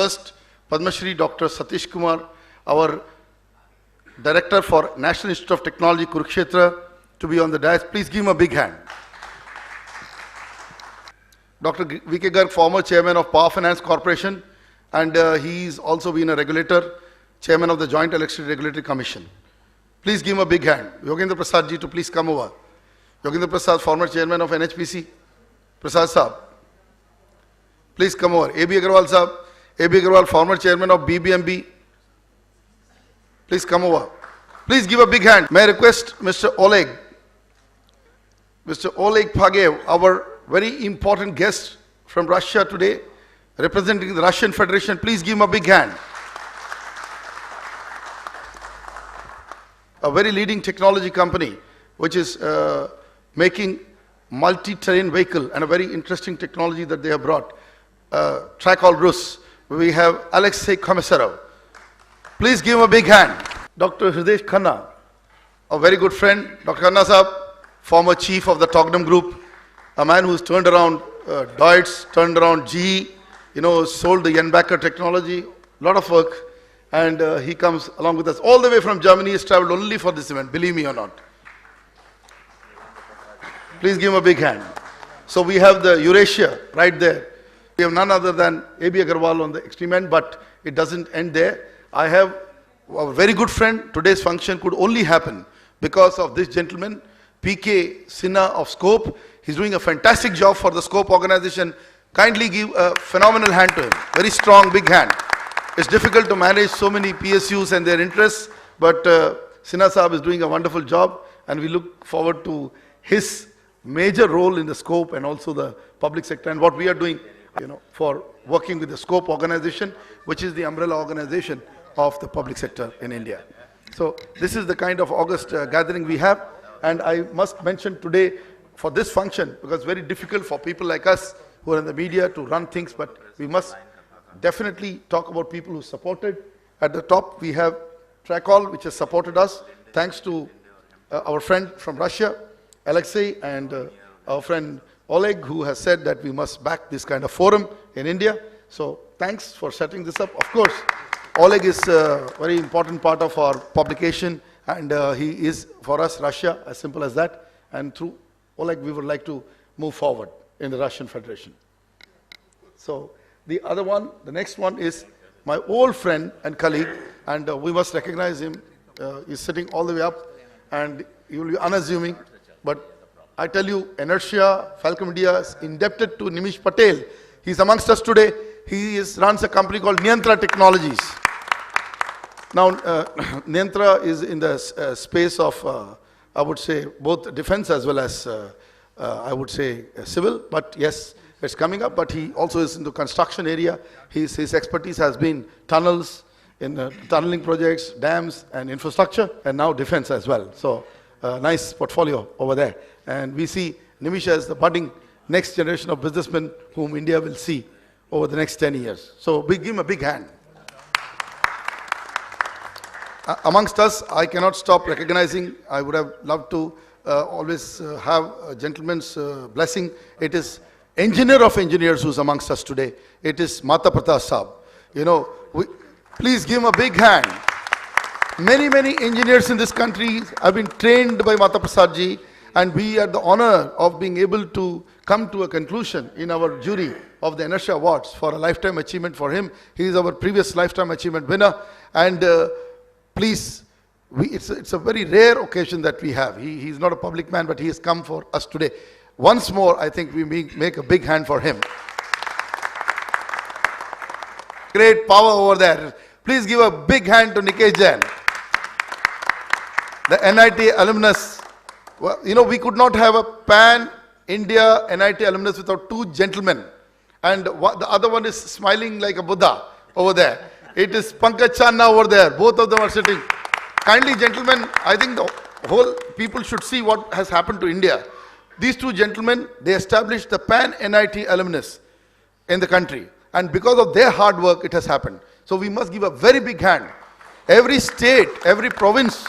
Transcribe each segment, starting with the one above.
First, Padma Shri Dr. Satish Kumar, our Director for National Institute of Technology, Kurukshetra, to be on the dais. Please give him a big hand. Dr. V.K. Garg, former Chairman of Power Finance Corporation, and he's also been a regulator, Chairman of the Joint Electricity Regulatory Commission. Please give him a big hand. Yogendra Prasad ji to please come over. Yogendra Prasad, former Chairman of NHPC. Prasad Saab, please come over. A.B. Agarwal Saab, A.B. Agarwal, former Chairman of BBMB. Please come over. Please give a big hand. May I request Mr. Oleg Pagev, our very important guest from Russia today, representing the Russian Federation. Please give him a big hand. A very leading technology company which is making multi-terrain vehicle and a very interesting technology that they have brought. Track called Rus. We have Alexei Komisarov. Please give him a big hand. Dr. Hridesh Khanna, a very good friend. Dr. Khanna Saab, former chief of the Tognam Group, a man who's turned around Deutz, turned around GE, sold the Yenbacher technology, a lot of work, and he comes along with us all the way from Germany. He's traveled only for this event, believe me or not. Please give him a big hand. So we have the Eurasia right there. We have none other than A.B. Agarwal on the extreme end, but it doesn't end there. I have a very good friend. Today's function could only happen because of this gentleman, P.K. Sinha of Scope. He's doing a fantastic job for the Scope organization. Kindly give a phenomenal hand to him. Very strong, big hand. It's difficult to manage so many PSUs and their interests, but Sinha Saab is doing a wonderful job, and we look forward to his major role in the Scope and also the public sector, and what we are doing, for working with the Scope organization, which is the umbrella organization of the public sector in India. So this is the kind of August gathering we have, and I must mention today for this function, because it's very difficult for people like us who are in the media to run things, but we must definitely talk about people who supported. At the top we have Trakol, which has supported us, thanks to our friend from Russia, Alexei, and our friend Oleg, who has said that we must back this kind of forum in India. So thanks for setting this up. Of course, Oleg is a very important part of our publication, and he is for us Russia, as simple as that. And through Oleg, we would like to move forward in the Russian Federation. So the other one, the next one is my old friend and colleague, and we must recognize him. He's sitting all the way up, and he will be unassuming, but I tell you, inertia, Falcom India is indebted to Nimish Patel. He's amongst us today. He runs a company called Niyantra Technologies. Now, Niyantra is in the space of, I would say, both defense as well as, I would say, civil. But yes, it's coming up. But he also is in the construction area. His expertise has been tunnels, in tunneling projects, dams, and infrastructure, and now defense as well. So, nice portfolio over there. And we see Nimish as the budding next generation of businessmen whom India will see over the next 10 years. So we give him a big hand. Amongst us, I cannot stop recognizing, I would have loved to always have a gentleman's blessing. It is engineer of engineers who's amongst us today. It is Mata Pratap Saab. Please give him a big hand. Many engineers in this country have been trained by Mata Prasad ji, and we had the honor of being able to come to a conclusion in our jury of the Inertia Awards for a lifetime achievement for him. He is our previous lifetime achievement winner, and please, it's a very rare occasion that we have. He's not a public man, but he has come for us today. Once more, I think we make a big hand for him. Great power over there. Please give a big hand to Nikesh Jain. The NIT alumnus. Well, we could not have a pan-India NIT alumnus without two gentlemen. And the other one is smiling like a Buddha over there. It is Pankaj Channa over there. Both of them are sitting. Kindly, gentlemen, I think the whole people should see what has happened to India. These two gentlemen, they established the pan-NIT alumnus in the country. And because of their hard work, it has happened. So we must give a very big hand. Every state, every province,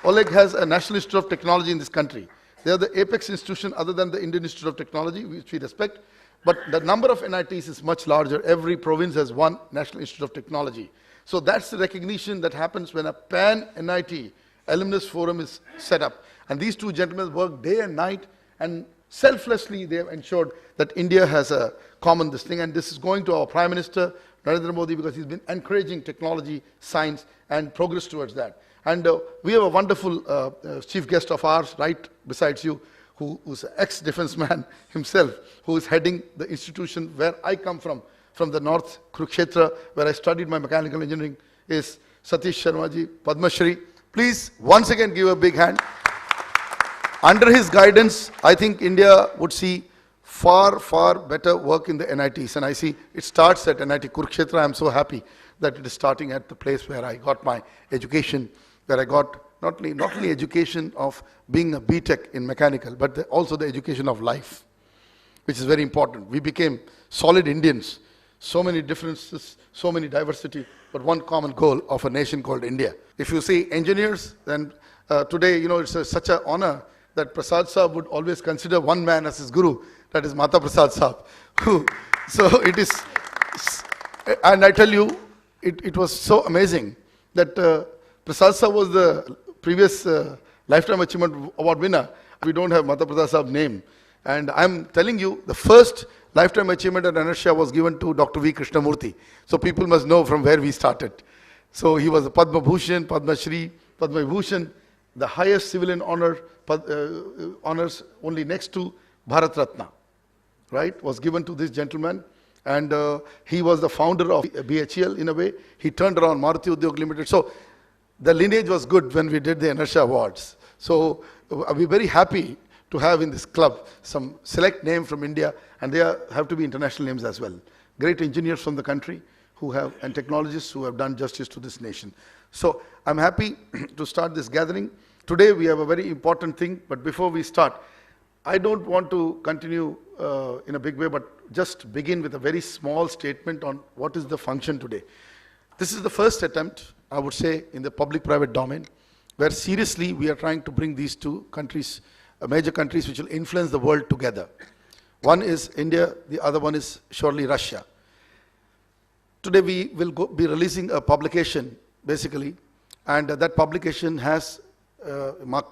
Oleg has a National Institute of Technology in this country. They are the apex institution other than the Indian Institute of Technology, which we respect. But the number of NITs is much larger. Every province has one National Institute of Technology. So that's the recognition that happens when a pan-NIT alumnus forum is set up. And these two gentlemen work day and night, and selflessly they have ensured that India has a common this thing. And this is going to our Prime Minister, Narendra Modi, because he's been encouraging technology, science, and progress towards that. And we have a wonderful chief guest of ours right besides you, who's an ex-defense man himself, who is heading the institution where I come from the North, Kurukshetra, where I studied my mechanical engineering, is Satish Sharmaji, Padma Shri. Please, once again, give a big hand. Under his guidance, I think India would see far, far better work in the NITs. And I see it starts at NIT Kurukshetra. I'm so happy that it is starting at the place where I got my education, where I got not only education of being a BTech in mechanical, but also the education of life, which is very important. We became solid Indians. So many differences, so many diversity, but one common goal of a nation called India. If you see engineers, then today, it's such an honor that Prasad Saab would always consider one man as his guru, that is Mata Prasad Saab. So it is, and I tell you, it was so amazing that Prasad Saab was the previous Lifetime Achievement Award winner. We don't have Mata Prasad Saab's name. And I'm telling you, the first Lifetime Achievement at inertia was given to Dr. V. Krishnamurthy. So people must know from where we started. So he was a Padma Bhushan, Padma Shri, Padma Vibhushan, the highest civilian honors only next to Bharat Ratna, right, was given to this gentleman. And he was the founder of BHEL in a way. He turned around Maruti Udyog Limited. So the lineage was good when we did the inertia awards. So we're very happy to have in this club some select name from India, and they have to be international names as well. Great engineers from the country and technologists who have done justice to this nation. So I'm happy to start this gathering. Today we have a very important thing, but before we start, I don't want to continue in a big way, but just begin with a very small statement on what is the function today. This is the first attempt, I would say, in the public-private domain, where seriously we are trying to bring these two countries, major countries which will influence the world together. One is India, the other one is surely Russia. Today we will be releasing a publication, basically, and that publication has,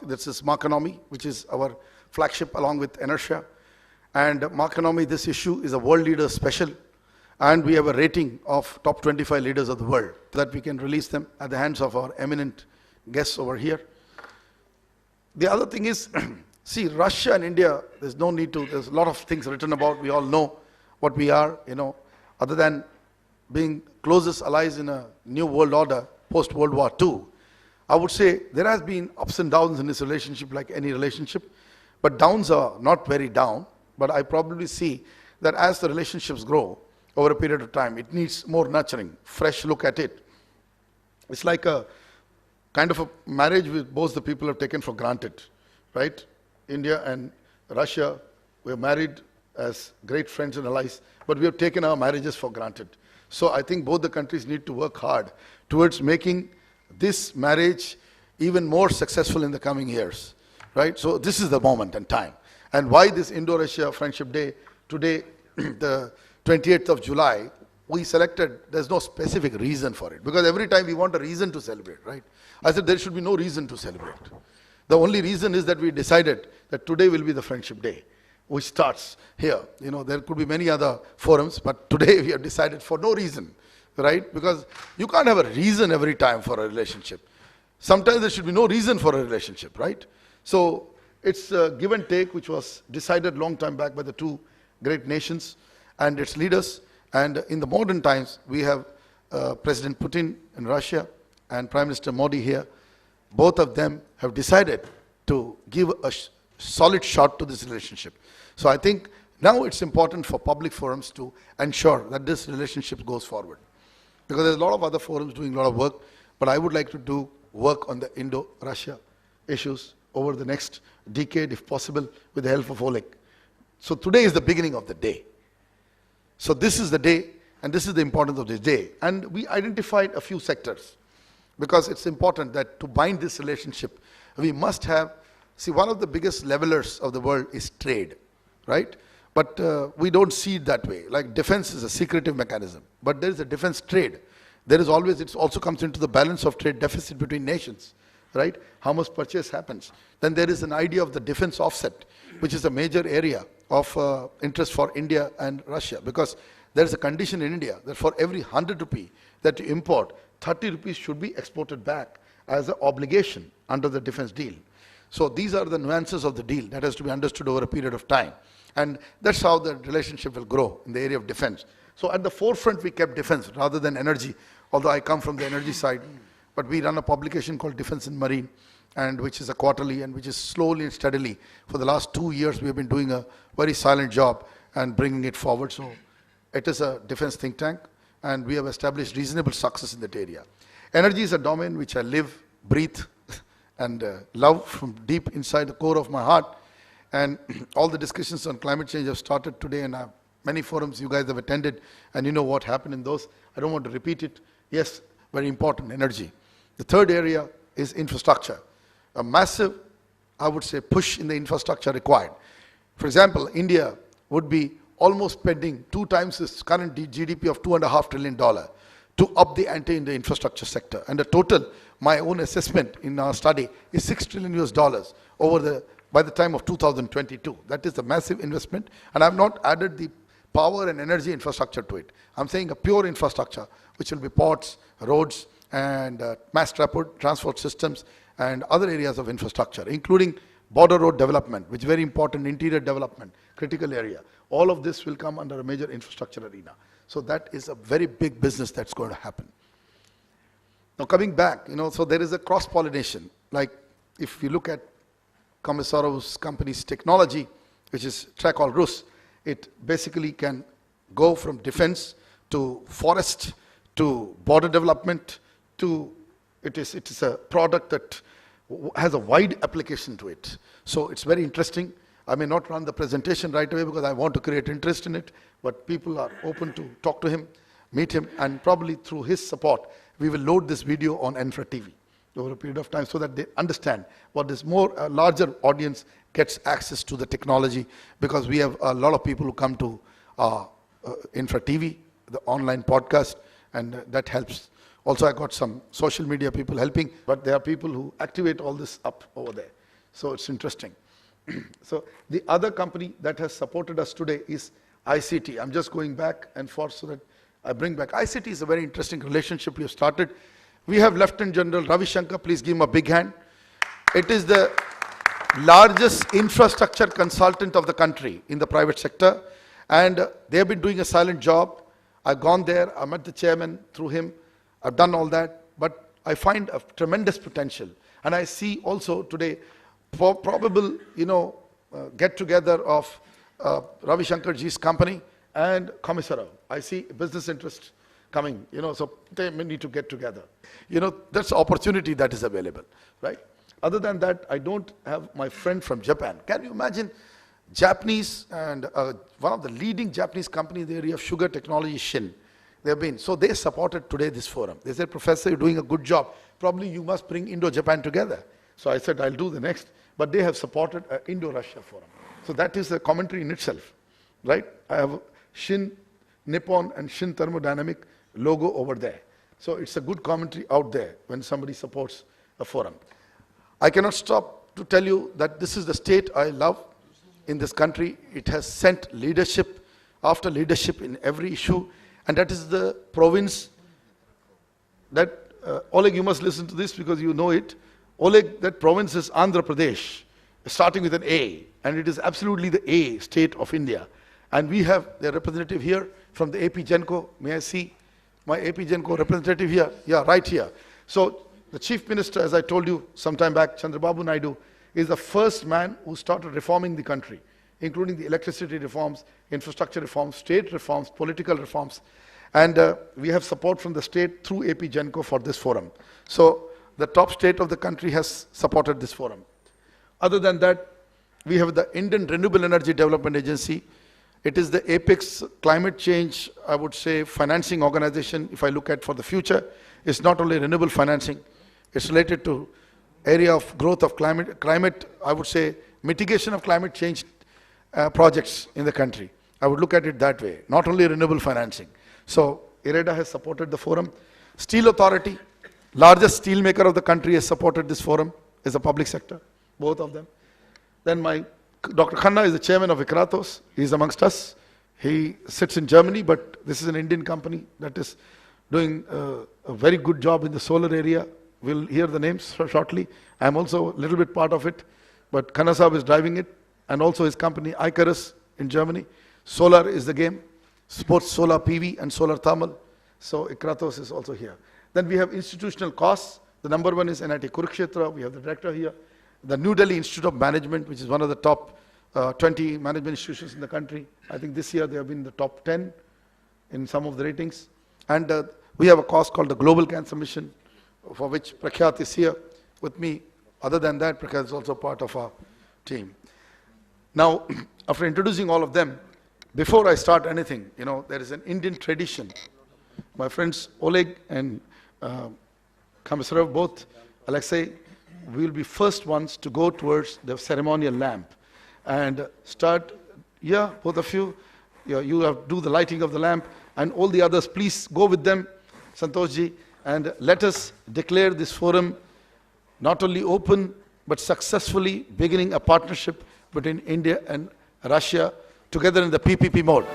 this is Marconomy, which is our flagship along with Inertia. And Marconomy, this issue is a world leader special, and we have a rating of top 25 leaders of the world that we can release them at the hands of our eminent guests over here. The other thing is, see, Russia and India, there's no need to, there's a lot of things written about, we all know what we are, other than being closest allies in a new world order, post-World War II. I would say there has been ups and downs in this relationship like any relationship, but downs are not very down, but I probably see that as the relationships grow over a period of time, it needs more nurturing, fresh look at it. It's like a kind of a marriage which both the people have taken for granted, right? India and Russia, we're married as great friends and allies, but we have taken our marriages for granted. So I think both the countries need to work hard towards making this marriage even more successful in the coming years, right? So this is the moment and time. And why this Indo-Russia Friendship Day today, the 28th of July, we selected, there's no specific reason for it, because every time we want a reason to celebrate, right? I said there should be no reason to celebrate. The only reason is that we decided that today will be the Friendship Day, which starts here. There could be many other forums, but today we have decided for no reason, right? Because you can't have a reason every time for a relationship. Sometimes there should be no reason for a relationship, right? So it's a give and take, which was decided long time back by the two great nations and its leaders. And in the modern times, we have President Putin in Russia and Prime Minister Modi here. Both of them have decided to give a solid shot to this relationship. So I think now it's important for public forums to ensure that this relationship goes forward. Because there's a lot of other forums doing a lot of work, but I would like to do work on the Indo-Russia issues over the next decade, if possible, with the help of Oleg. So today is the beginning of the day. So this is the day, and this is the importance of this day. And we identified a few sectors, because it's important that to bind this relationship, we must have, see, one of the biggest levelers of the world is trade, right? But we don't see it that way. Like defense is a secretive mechanism, but there is a defense trade. There is always, it also comes into the balance of trade deficit between nations, right? How much purchase happens. Then there is an idea of the defense offset, which is a major area of interest for India and Russia, because there is a condition in India that for every 100 rupee that you import, 30 rupees should be exported back as an obligation under the defense deal. So these are the nuances of the deal that has to be understood over a period of time. And that's how the relationship will grow in the area of defense. So at the forefront, we kept defense rather than energy, although I come from the energy side. But we run a publication called Defense and Marine, and which is a quarterly and which is slowly and steadily. For the last 2 years, we have been doing a very silent job and bringing it forward. So it is a defense think tank, and we have established reasonable success in that area. Energy is a domain which I live, breathe, and love from deep inside the core of my heart. And all the discussions on climate change have started today, and many forums you guys have attended, and you know what happened in those. I don't want to repeat it. Yes, very important, energy. The third area is infrastructure. A massive, I would say, push in the infrastructure required. For example, India would be almost spending 2 times its current GDP of $2.5 trillion to up the ante in the infrastructure sector. And the total, my own assessment in our study, is $6 trillion over by the time of 2022. That is a massive investment, and I have not added the power and energy infrastructure to it. I'm saying a pure infrastructure, which will be ports, roads, and mass transport systems, and other areas of infrastructure, including border road development, which is very important, interior development, critical area. All of this will come under a major infrastructure arena. So that is a very big business that's going to happen. Now coming back, so there is a cross-pollination. Like if you look at Komisarov's company's technology, which is INDO-RUSSIA, it basically can go from defense to forest to border development to, it is a product that has a wide application to it. So it's very interesting. I may not run the presentation right away because I want to create interest in it, but people are open to talk to him, meet him, and probably through his support, we will load this video on Infra TV over a period of time so that they understand what is more, a larger audience gets access to the technology, because we have a lot of people who come to Infra TV, the online podcast, and that helps. Also, I got some social media people helping, but there are people who activate all this up over there. So it's interesting. So the other company that has supported us today is ICT. I'm just going back and forth so that I bring back. ICT is a very interesting relationship we have started. We have Lieutenant General Ravi Shankar, please give him a big hand. It is the largest infrastructure consultant of the country in the private sector, and they have been doing a silent job. I've gone there, I met the chairman through him, I've done all that, but I find a tremendous potential. And I see also today probable, get-together of Ravi Shankarji's company and Komisarov. I see business interest coming, so they may need to get together. That's opportunity that is available, right? Other than that, I don't have my friend from Japan. Can you imagine Japanese and one of the leading Japanese companies in the area of sugar technology, Shin. So they supported today this forum. They said, Professor, you're doing a good job. Probably you must bring Indo-Japan together. So I said, I'll do the next. But they have supported an Indo-Russia forum. So that is a commentary in itself, right? I have Shin Nippon and Shin Thermodynamic logo over there. So it's a good commentary out there when somebody supports a forum. I cannot stop to tell you that this is the state I love in this country. It has sent leadership after leadership in every issue, and that is the province that, Oleg, you must listen to this because you know it. Oleg, that province is Andhra Pradesh, starting with an A, and it is absolutely the A state of India. And we have the representative here from the AP Genco. May I see my AP Genco representative here? Yeah, right here. So the Chief Minister, as I told you some time back, Chandrababu Naidu, is the first man who started reforming the country, including the electricity reforms, infrastructure reforms, state reforms, political reforms. And we have support from the state through AP Genco for this forum. So the top state of the country has supported this forum. Other than that, we have the Indian Renewable Energy Development Agency. It is the apex climate change, I would say, financing organization. If I look at for the future, it's not only renewable financing, it's related to area of growth of climate, I would say, mitigation of climate change projects in the country. I would look at it that way, not only renewable financing. So IREDA has supported the forum. Steel Authority, largest steel maker of the country, has supported this forum, is the public sector, both of them. Then Dr. Khanna is the chairman of ICRATOS. He is amongst us. He sits in Germany, but this is an Indian company that is doing a very good job in the solar area. We'll hear the names shortly. I'm also a little bit part of it, but Khanna Sahab is driving it, and also his company Icarus in Germany. Solar is the game, sports solar PV and solar thermal. So ICRATOS is also here. Then we have institutional costs. The number one is NIT Kurukshetra. We have the director here. The New Delhi Institute of Management, which is one of the top 20 management institutions in the country. I think this year they have been in the top 10 in some of the ratings. And we have a cost called the Global Cancer Mission, for which Prakhyat is here with me. Other than that, Prakhyat is also part of our team. Now, after introducing all of them, before I start anything, there is an Indian tradition. My friends Oleg and Komisarev, both, Alexei, we will be first ones to go towards the ceremonial lamp and start. Yeah, both of you, you have to do the lighting of the lamp, and all the others, please go with them, Santoshji, and let us declare this forum not only open, but successfully beginning a partnership between India and Russia together in the PPP mode.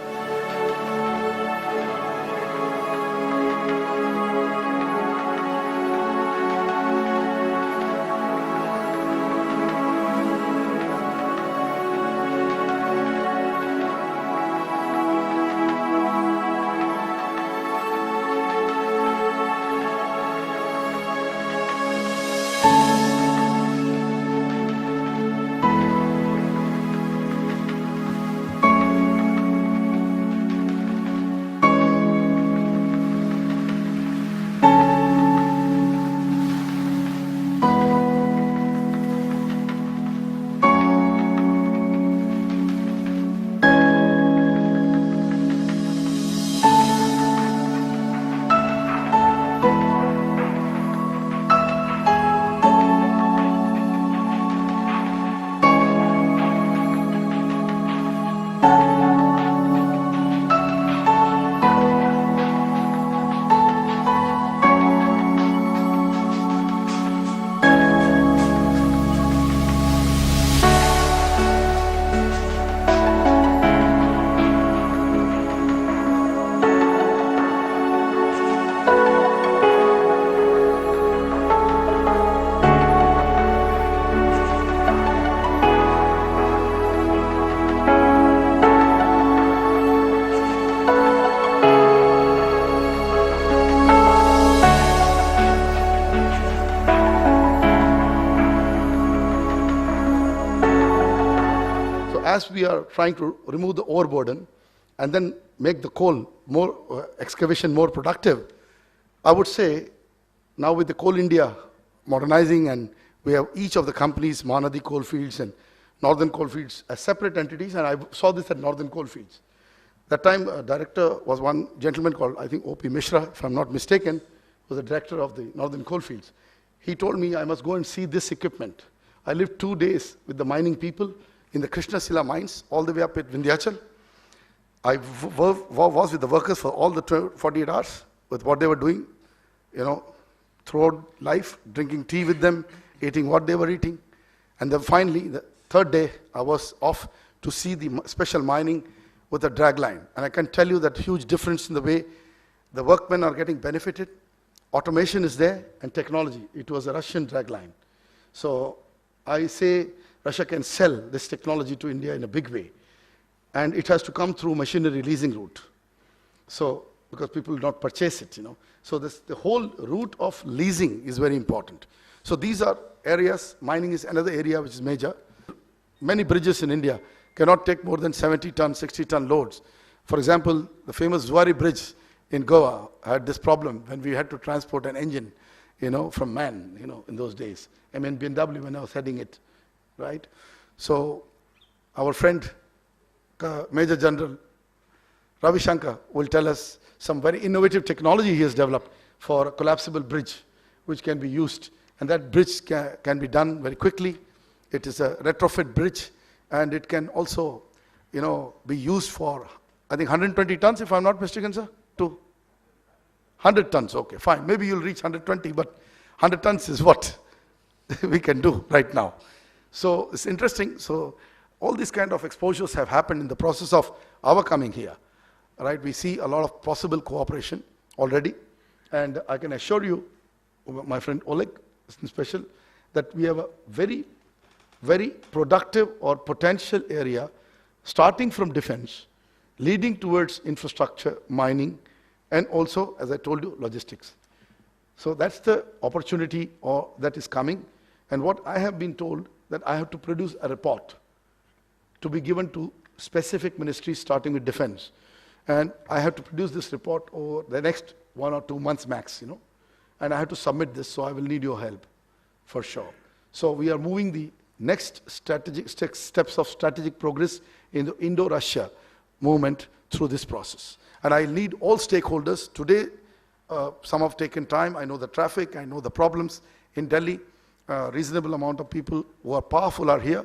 As we are trying to remove the overburden and then make the coal excavation more productive, I would say now with the Coal India modernizing, and we have each of the companies, Mahanadi Coalfields and Northern Coalfields, as separate entities, and I saw this at Northern Coalfields. That time, a director was one gentleman called, I think, O.P. Mishra, if I'm not mistaken, was the director of the Northern Coalfields. He told me I must go and see this equipment. I lived 2 days with the mining people in the Krishnasila mines, all the way up at Vindhyachal. I was with the workers for all the 48 hours with what they were doing, throughout life, drinking tea with them, eating what they were eating. And then finally, the third day, I was off to see the special mining with a drag line. And I can tell you that huge difference in the way the workmen are getting benefited. Automation is there and technology. It was a Russian drag line. So I say Russia can sell this technology to India in a big way. And it has to come through machinery leasing route. So, because people will not purchase it, So the whole route of leasing is very important. So these are areas. Mining is another area which is major. Many bridges in India cannot take more than 70-ton, 60-ton loads. For example, the famous Zuari Bridge in Goa had this problem when we had to transport an engine, from Man, in those days. I mean, BMW when I was heading it, right? So our friend, Major General Ravi Shankar will tell us some very innovative technology he has developed for a collapsible bridge, which can be used. And that bridge can be done very quickly. It is a retrofit bridge, and it can also be used for, I think 120 tons, if I'm not mistaken, sir? 100 tons, okay, fine. Maybe you'll reach 120, but 100 tons is what we can do right now. So it's interesting. So all these kind of exposures have happened in the process of our coming here, right? We see a lot of possible cooperation already. And I can assure you, my friend Oleg, in special, that we have a very, very productive or potential area starting from defense, leading towards infrastructure, mining, and also, as I told you, logistics. So that's the opportunity that is coming. And what I have been told, that I have to produce a report to be given to specific ministries starting with defense. And I have to produce this report over the next 1 or 2 months max, and I have to submit this, so I will need your help for sure. So we are moving the next strategic steps of strategic progress in the Indo-Russia movement through this process. And I need all stakeholders. Today, some have taken time. I know the traffic, I know the problems in Delhi. Reasonable amount of people who are powerful are here.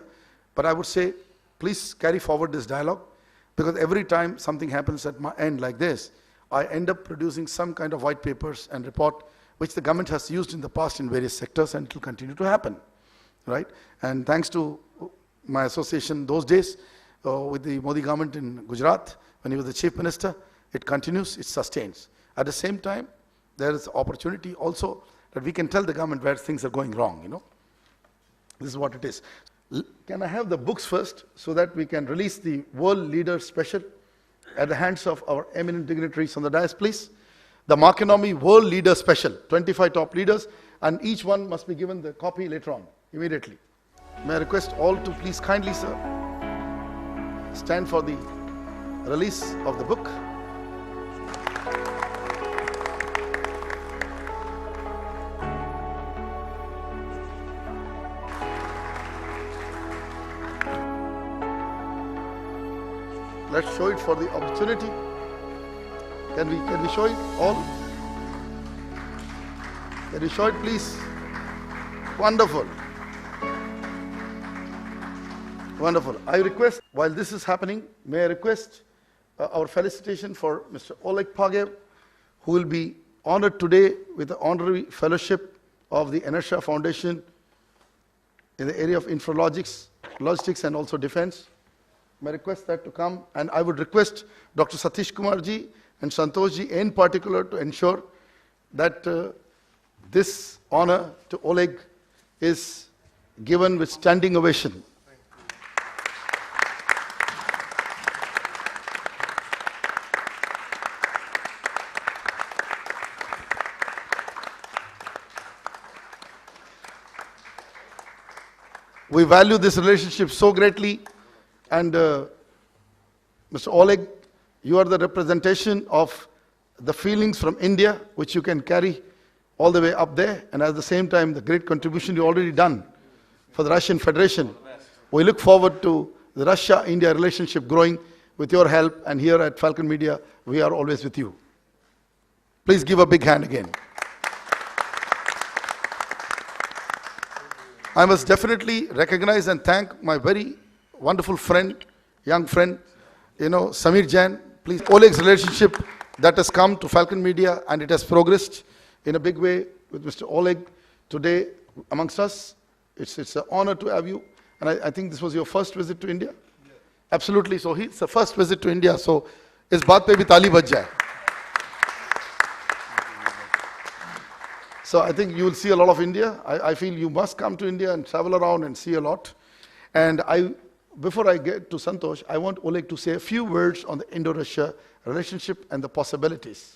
But I would say, please carry forward this dialogue, because every time something happens at my end like this, I end up producing some kind of white papers and report which the government has used in the past in various sectors, and it will continue to happen, right? And thanks to my association those days with the Modi government in Gujarat, when he was the chief minister, it continues, it sustains. At the same time, there is opportunity also that we can tell the government where things are going wrong, This is what it is. Can I have the books first so that we can release the World Leader Special at the hands of our eminent dignitaries on the dais, please? The Marconomy World Leader Special, 25 top leaders, and each one must be given the copy later on, immediately. May I request all to please kindly, sir, stand for the release of the book. Let's show it for the opportunity. Can we show it all? Can you show it, please? Wonderful. Wonderful. I request, while this is happening, may I request our felicitation for Mr. Oleg Pagev, who will be honored today with the honorary fellowship of the Inertia Foundation in the area of infralogistics, logistics, and also defense. May I request that to come, and I would request Dr. Satish Kumarji and Santoshji in particular to ensure that this honor to Oleg is given with standing ovation. We value this relationship so greatly. And Mr. Oleg, you are the representation of the feelings from India, which you can carry all the way up there, and at the same time, the great contribution you already done for the Russian Federation. We look forward to the Russia-India relationship growing with your help, and here at Falcon Media, we are always with you. Please give a big hand again. I must definitely recognize and thank my very wonderful friend, young friend, Samir Jain. Please, Oleg's relationship that has come to Falcon Media, and it has progressed in a big way with Mr. Oleg today amongst us. It's an honor to have you. And I think this was your first visit to India? Yes. Absolutely. So it's the first visit to India. So is baat pe bhi taali baj jaye. So I think you will see a lot of India. I feel you must come to India and travel around and see a lot. And before I get to Santosh, I want Oleg to say a few words on the Indo-Russia relationship and the possibilities.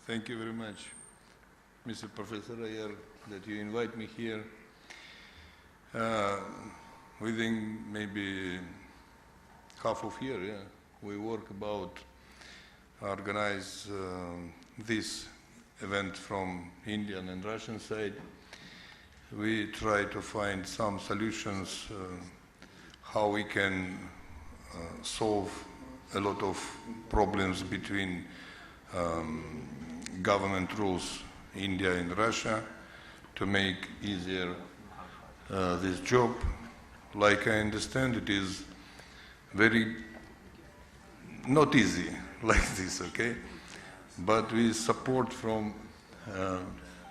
Thank you very much, Mr. Professor Ayer, that you invite me here. Within maybe half of year, yeah, we work about organize this event from Indian and Russian side. We try to find some solutions how we can solve a lot of problems between government rules, India and Russia, to make easier this job. Like I understand, it is very not easy like this, okay? But with support from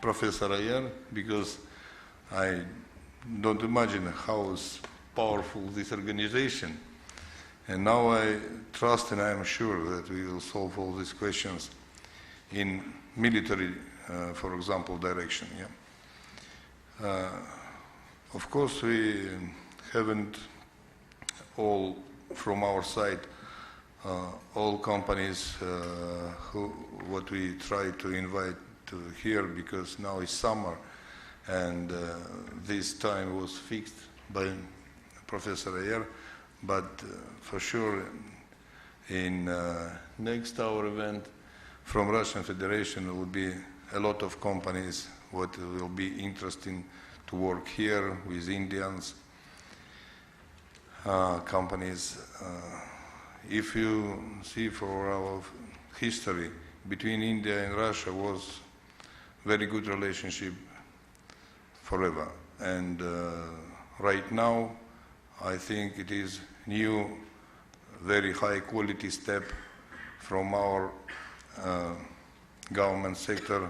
Professor Ayer, because I don't imagine how powerful this organization. And now I trust and I am sure that we will solve all these questions in military, for example, direction. Yeah. Of course, we haven't all from our side all companies what we try to invite to here, because now is summer and this time was fixed by Professor Ayer, but for sure in next our event from Russian Federation will be a lot of companies what will be interesting to work here with Indians companies. If you see for our history between India and Russia was very good relationship forever, and right now I think it is new very high quality step from our government sector,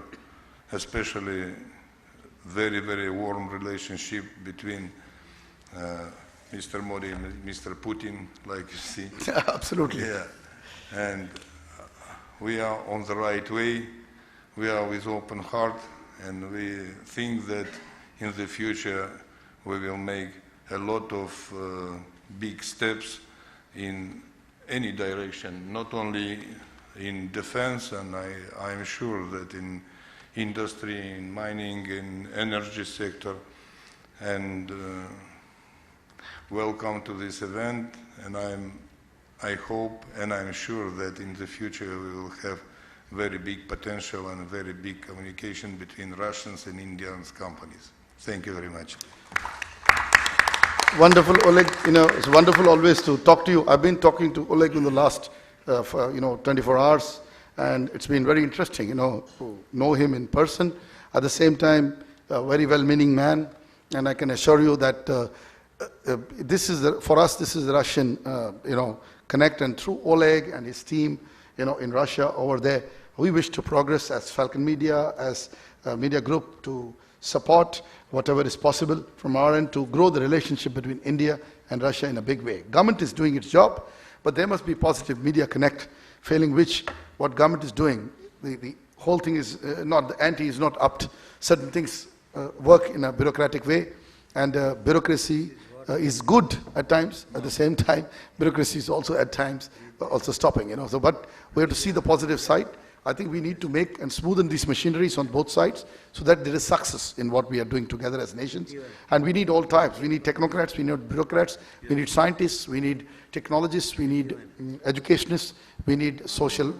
especially very warm relationship between Mr. Modi and Mr. Putin, like you see. Absolutely. Yeah. And we are on the right way. We are with open heart, and we think that in the future we will make a lot of big steps in any direction, not only in defense, and I am sure that in industry, in mining, in energy sector, and welcome to this event, and I hope and I'm sure that in the future we will have very big potential and very big communication between Russians and Indians companies. Thank you very much. Wonderful, Oleg. It's wonderful always to talk to you. I've been talking to Oleg in the last 24 hours, and it's been very interesting, to know him in person. At the same time, a very well-meaning man, and I can assure you that for us, this is the Russian, connect, and through Oleg and his team, in Russia over there, we wish to progress as Falcon Media, as a media group, to support whatever is possible from our end to grow the relationship between India and Russia in a big way. Government is doing its job, but there must be positive media connect, failing which what government is doing, the whole thing is not, the ante is not upped. Certain things work in a bureaucratic way, and bureaucracy is good at times. At the same time, bureaucracy is also at times also stopping, So, but we have to see the positive side. I think we need to make and smoothen these machineries on both sides so that there is success in what we are doing together as nations. And we need all types. We need technocrats, we need bureaucrats, we need scientists, we need technologists, we need educationists, we need social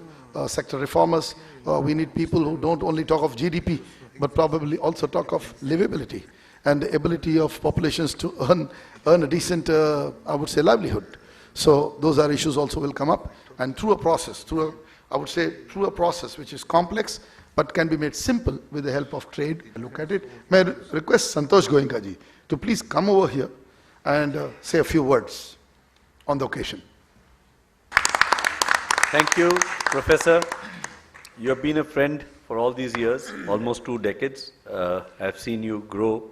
sector reformers. We need people who don't only talk of GDP, but probably also talk of livability and the ability of populations to earn a decent, I would say, livelihood. So those are issues also will come up, and through a process, through a process which is complex but can be made simple with the help of trade. Look at it. May I request Santosh Goenka ji to please come over here and say a few words on the occasion. Thank you, Professor. You have been a friend for all these years, almost 2 decades. I've seen you grow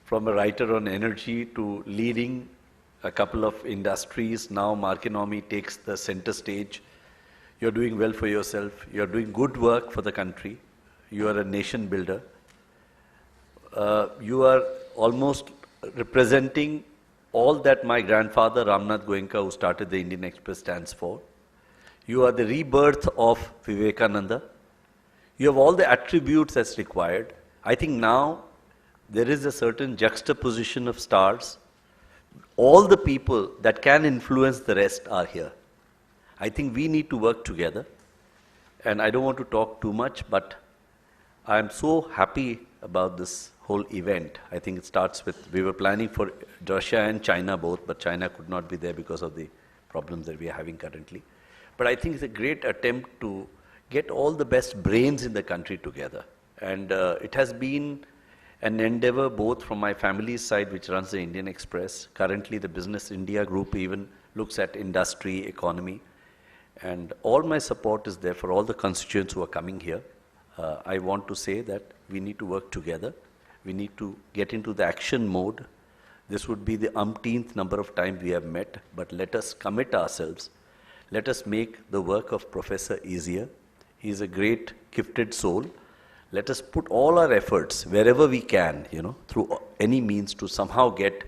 from a writer on energy to leading a couple of industries. Now Marconomy takes the center stage. You're doing well for yourself. You're doing good work for the country. You are a nation builder. You are almost representing all that my grandfather, Ramnath Goenka, who started the Indian Express, stands for. You are the rebirth of Vivekananda. You have all the attributes that's required. I think now there is a certain juxtaposition of stars. All the people that can influence the rest are here. I think we need to work together. And I don't want to talk too much, but I'm so happy about this whole event. I think it starts with, we were planning for Russia and China both, but China could not be there because of the problems that we are having currently. But I think it's a great attempt to get all the best brains in the country together. And it has been an endeavor both from my family's side, which runs the Indian Express. Currently, the Business India group even looks at industry, economy. And all my support is there for all the constituents who are coming here. I want to say that we need to work together. We need to get into the action mode. This would be the umpteenth number of times we have met, but let us commit ourselves. Let us make the work of Professor easier. He is a great, gifted soul. Let us put all our efforts wherever we can, through any means to somehow get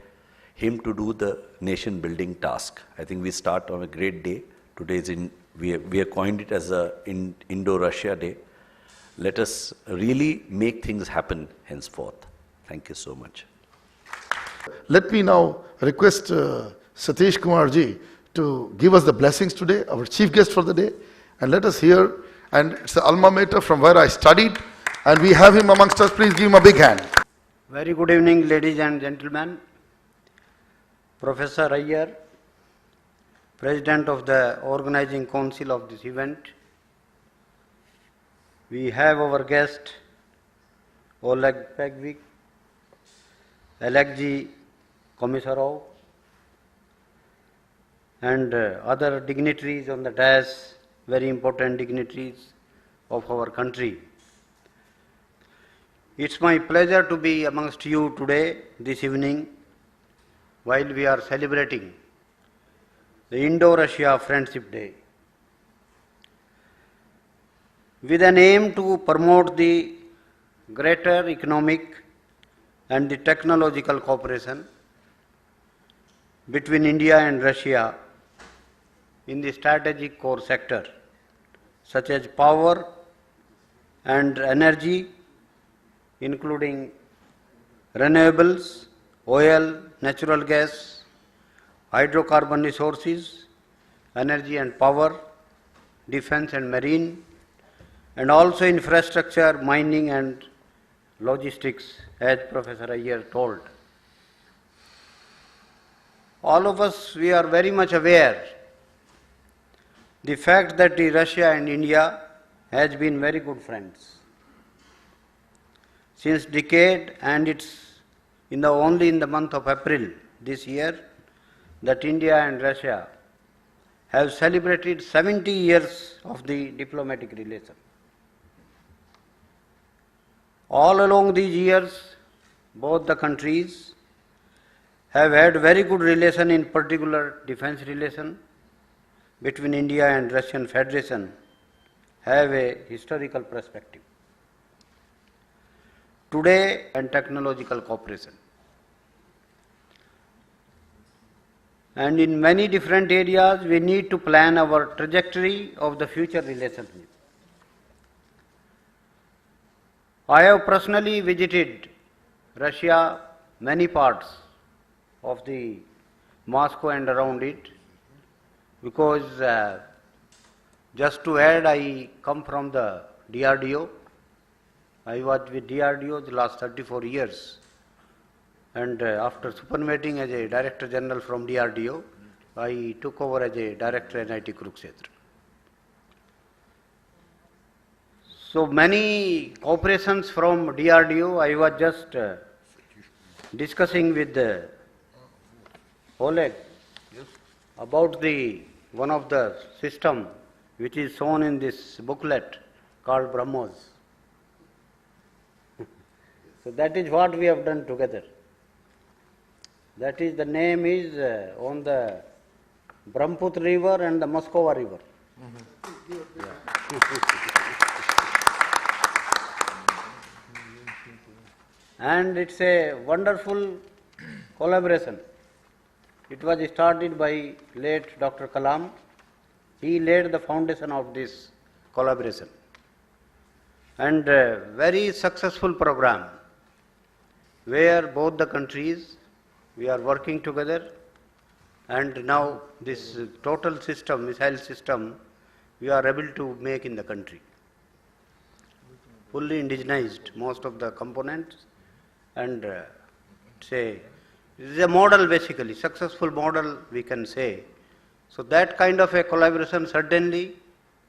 him to do the nation-building task. I think we start on a great day. Today is we have coined it as a INDO-RUSSIA Day. Let us really make things happen henceforth. Thank you so much. Let me now request Satish Kumar ji to give us the blessings today, our chief guest for the day. And let us hear, and it's the alma mater from where I studied, and we have him amongst us. Please give him a big hand. Very good evening, ladies and gentlemen. Professor Iyer, President of the Organizing Council of this event. We have our guest, Oleg Pegvik, Alexei Komisarov, and other dignitaries on the dais, very important dignitaries of our country. It's my pleasure to be amongst you today, this evening, while we are celebrating the Indo-Russia Friendship Day, with an aim to promote the greater economic and the technological cooperation between India and Russia in the strategic core sector, such as power and energy, including renewables, oil, natural gas, hydrocarbon resources, energy and power, defense and marine, and also infrastructure, mining and logistics, as Professor Iyer told. All of us, we are very much aware the fact that Russia and India has been very good friends since decade, and it's only in the month of April this year that India and Russia have celebrated 70 years of the diplomatic relation. All along these years, both the countries have had very good relation, in particular defense relation between India and Russian Federation have a historical perspective. Today, and technological cooperation. And in many different areas, we need to plan our trajectory of the future relationship. I have personally visited Russia, many parts of the Moscow and around it, because just to add, I come from the DRDO. I was with DRDO the last 34 years, and after superannuating as a Director General from DRDO, I took over as a Director at NIT Kurukshetra. So many cooperations from DRDO. I was just discussing with Oleg about one of the system which is shown in this booklet called BrahMos. So that is what we have done together. That is, the name is on the Brahmaputra river and the Moskova river. And it's a wonderful collaboration. It was started by late Dr. Kalam. He laid the foundation of this collaboration. and very successful program where both the countries, we are working together, and now this total system, missile system, we are able to make in the country. Fully indigenized, most of the components, and say, this is a model basically, successful model we can say. So that kind of a collaboration certainly,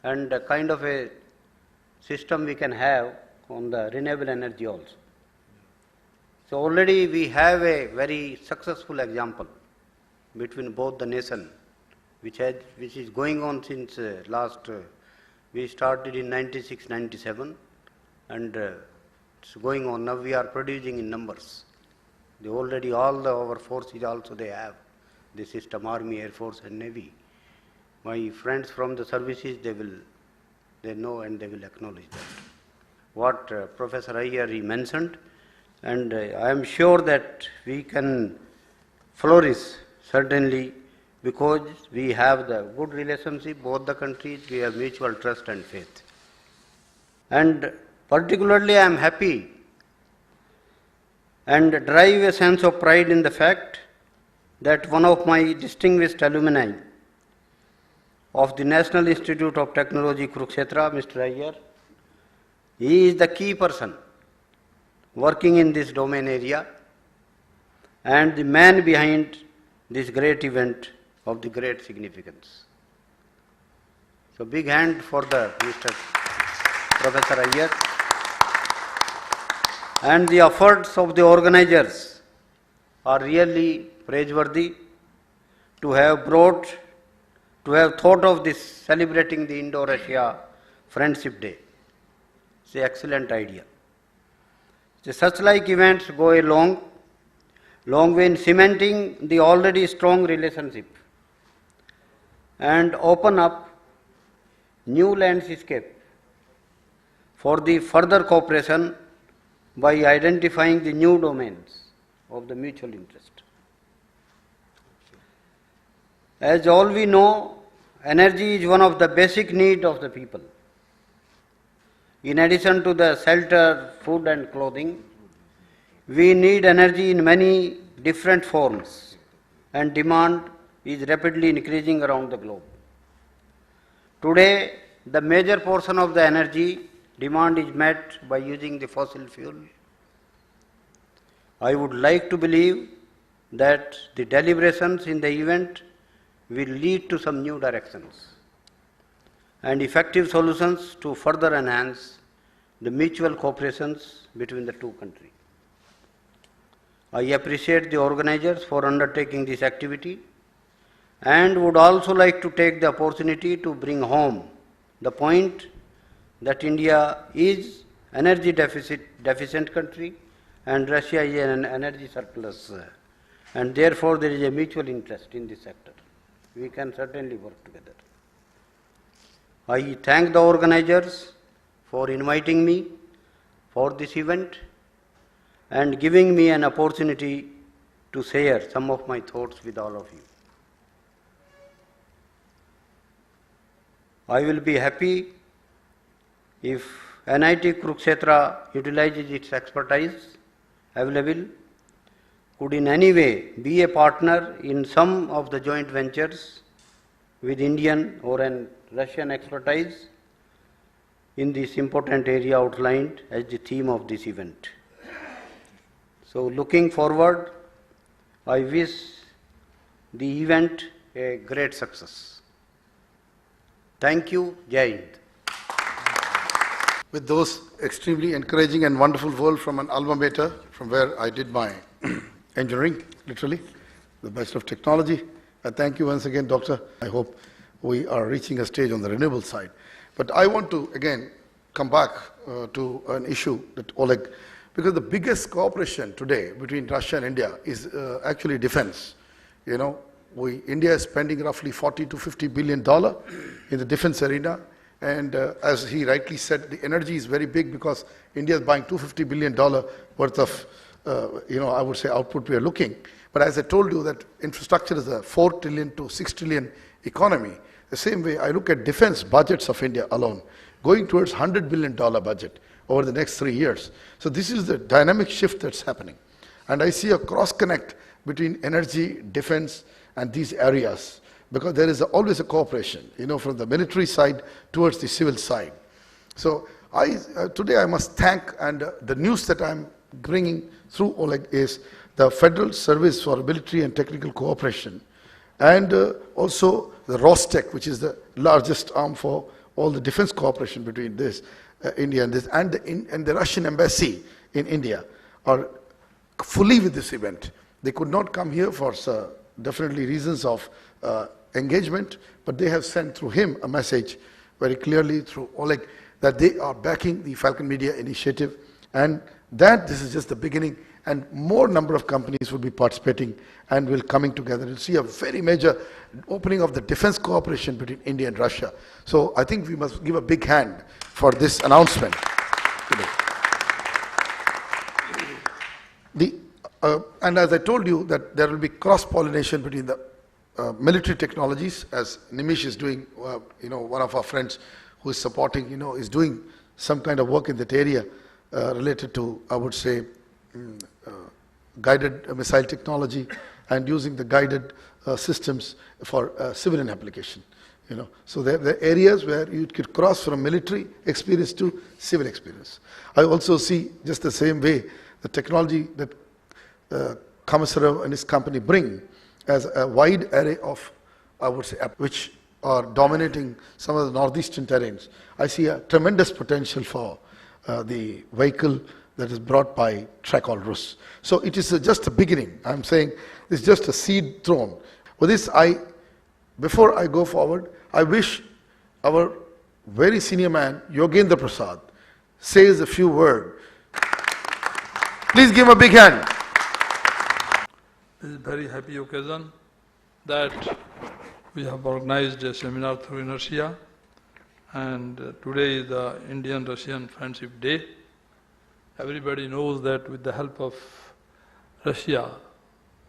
and a kind of a system we can have on the renewable energy also. So already we have a very successful example between both the nation, which is going on since we started in 96, 97, and it's going on. Now we are producing in numbers. They already our forces also they have the system, Army, Air Force and Navy. My friends from the services, they know and they will acknowledge that. What Professor Iyer he mentioned, and I am sure that we can flourish certainly because we have the good relationship, both the countries, we have mutual trust and faith. And particularly I am happy and derive a sense of pride in the fact that one of my distinguished alumni of the National Institute of Technology, Kurukshetra, Mr. Iyer, he is the key person working in this domain area and the man behind this great event of the great significance. So big hand for the Mr. Professor Iyer. And the efforts of the organizers are really praiseworthy to have thought of this celebrating the Indo-Russia Friendship Day. It's an excellent idea. Such like events go a long way in cementing the already strong relationship and open up new landscape for the further cooperation by identifying the new domains of the mutual interest. As all we know, energy is one of the basic needs of the people. In addition to the shelter, food and clothing, we need energy in many different forms, and demand is rapidly increasing around the globe. Today, the major portion of the energy demand is met by using the fossil fuel. I would like to believe that the deliberations in the event will lead to some new directions and effective solutions to further enhance the mutual cooperations between the two countries. I appreciate the organizers for undertaking this activity and would also like to take the opportunity to bring home the point that India is energy deficient country and Russia is an energy surplus, and therefore there is a mutual interest in this sector. We can certainly work together. I thank the organizers for inviting me for this event and giving me an opportunity to share some of my thoughts with all of you. I will be happy if NIT Kurukshetra utilizes its expertise available, could in any way be a partner in some of the joint ventures with Indian or an Russian expertise in this important area outlined as the theme of this event. So looking forward, I wish the event a great success. Thank you. Jai Hind. With those extremely encouraging and wonderful words from an alma mater, from where I did my engineering, literally, the best of technology. I thank you once again, Doctor. I hope we are reaching a stage on the renewable side. But I want to, again, come back to an issue that Oleg, because the biggest cooperation today between Russia and India is actually defense. You know, India is spending roughly $40 to $50 billion in the defense arena. And as he rightly said, the energy is very big because India is buying $250 billion worth of, I would say output we are looking. But as I told you that infrastructure is a 4 trillion to 6 trillion economy. The same way I look at defense budgets of India alone, going towards $100 billion budget. over the next 3 years. So this is the dynamic shift that's happening. And I see a cross-connect between energy, defense, and these areas, because there is always a cooperation, from the military side towards the civil side. So today I must thank, and the news that I'm bringing through Oleg is the Federal Service for Military and Technical Cooperation, and also the Rostec, which is the largest arm for all the defense cooperation between this, India and this, and the Russian embassy in India are fully with this event. They could not come here for definitely reasons of engagement, but they have sent through him a message very clearly through Oleg that they are backing the Falcon Media initiative, and that this is just the beginning, and more number of companies will be participating and will coming together. You'll see a very major opening of the defense cooperation between India and Russia. So I think we must give a big hand for this announcement today. And as I told you, that there will be cross-pollination between the military technologies, as Nimish is doing, one of our friends who is supporting, is doing some kind of work in that area related to, I would say, guided missile technology and using the guided systems for civilian application. So there are areas where you could cross from military experience to civil experience. I also see just the same way the technology that Komisarov and his company bring as a wide array of, I would say, which are dominating some of the northeastern terrains. I see a tremendous potential for the vehicle that is brought by INDO-RUSSIA. So it is just a beginning. I'm saying it's just a seed thrown. With this, before I go forward, I wish our very senior man, Yogendra Prasad, says a few words. Please give him a big hand. This is a very happy occasion that we have organized a seminar through INDO-RUSSIA, and today is the Indian-Russian Friendship Day. Everybody knows that with the help of Russia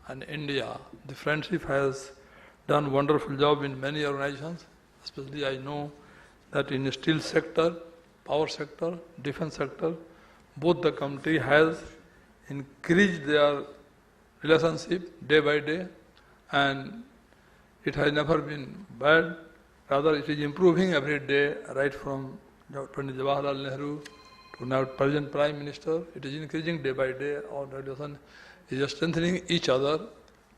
and India, the friendship has done wonderful job in many organizations. Especially I know that in the steel sector, power sector, defense sector, both the country has increased their relationship day by day, and it has never been bad. Rather, it is improving every day, right from Pandit Jawaharlal Nehru to now present Prime Minister. It is increasing day by day. Our relation is strengthening each other,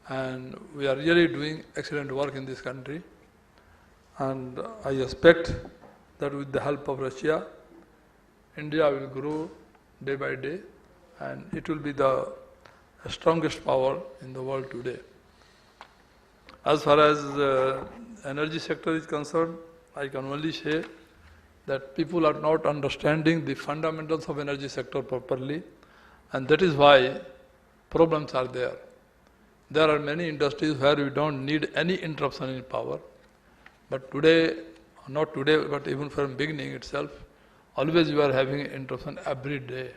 and we are really doing excellent work in this country. And I expect that with the help of Russia, India will grow day by day, and it will be the strongest power in the world today. As far as energy sector is concerned, I can only say that people are not understanding the fundamentals of energy sector properly, and that is why problems are there. There are many industries where we don't need any interruption in power, but today, not today, but even from beginning itself, always we are having interruption every day,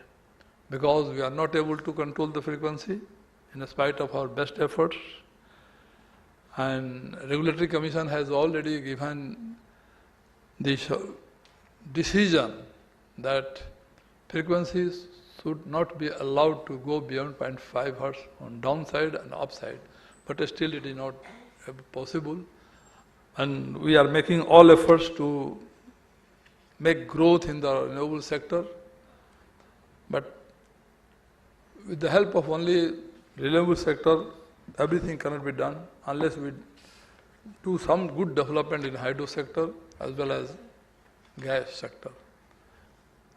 because we are not able to control the frequency in spite of our best efforts. And Regulatory Commission has already given the decision that frequencies should not be allowed to go beyond 0.5 Hz on downside and upside, but still it is not possible. And we are making all efforts to make growth in the renewable sector, but with the help of only renewable sector, everything cannot be done unless we do some good development in hydro sector as well as gas sector.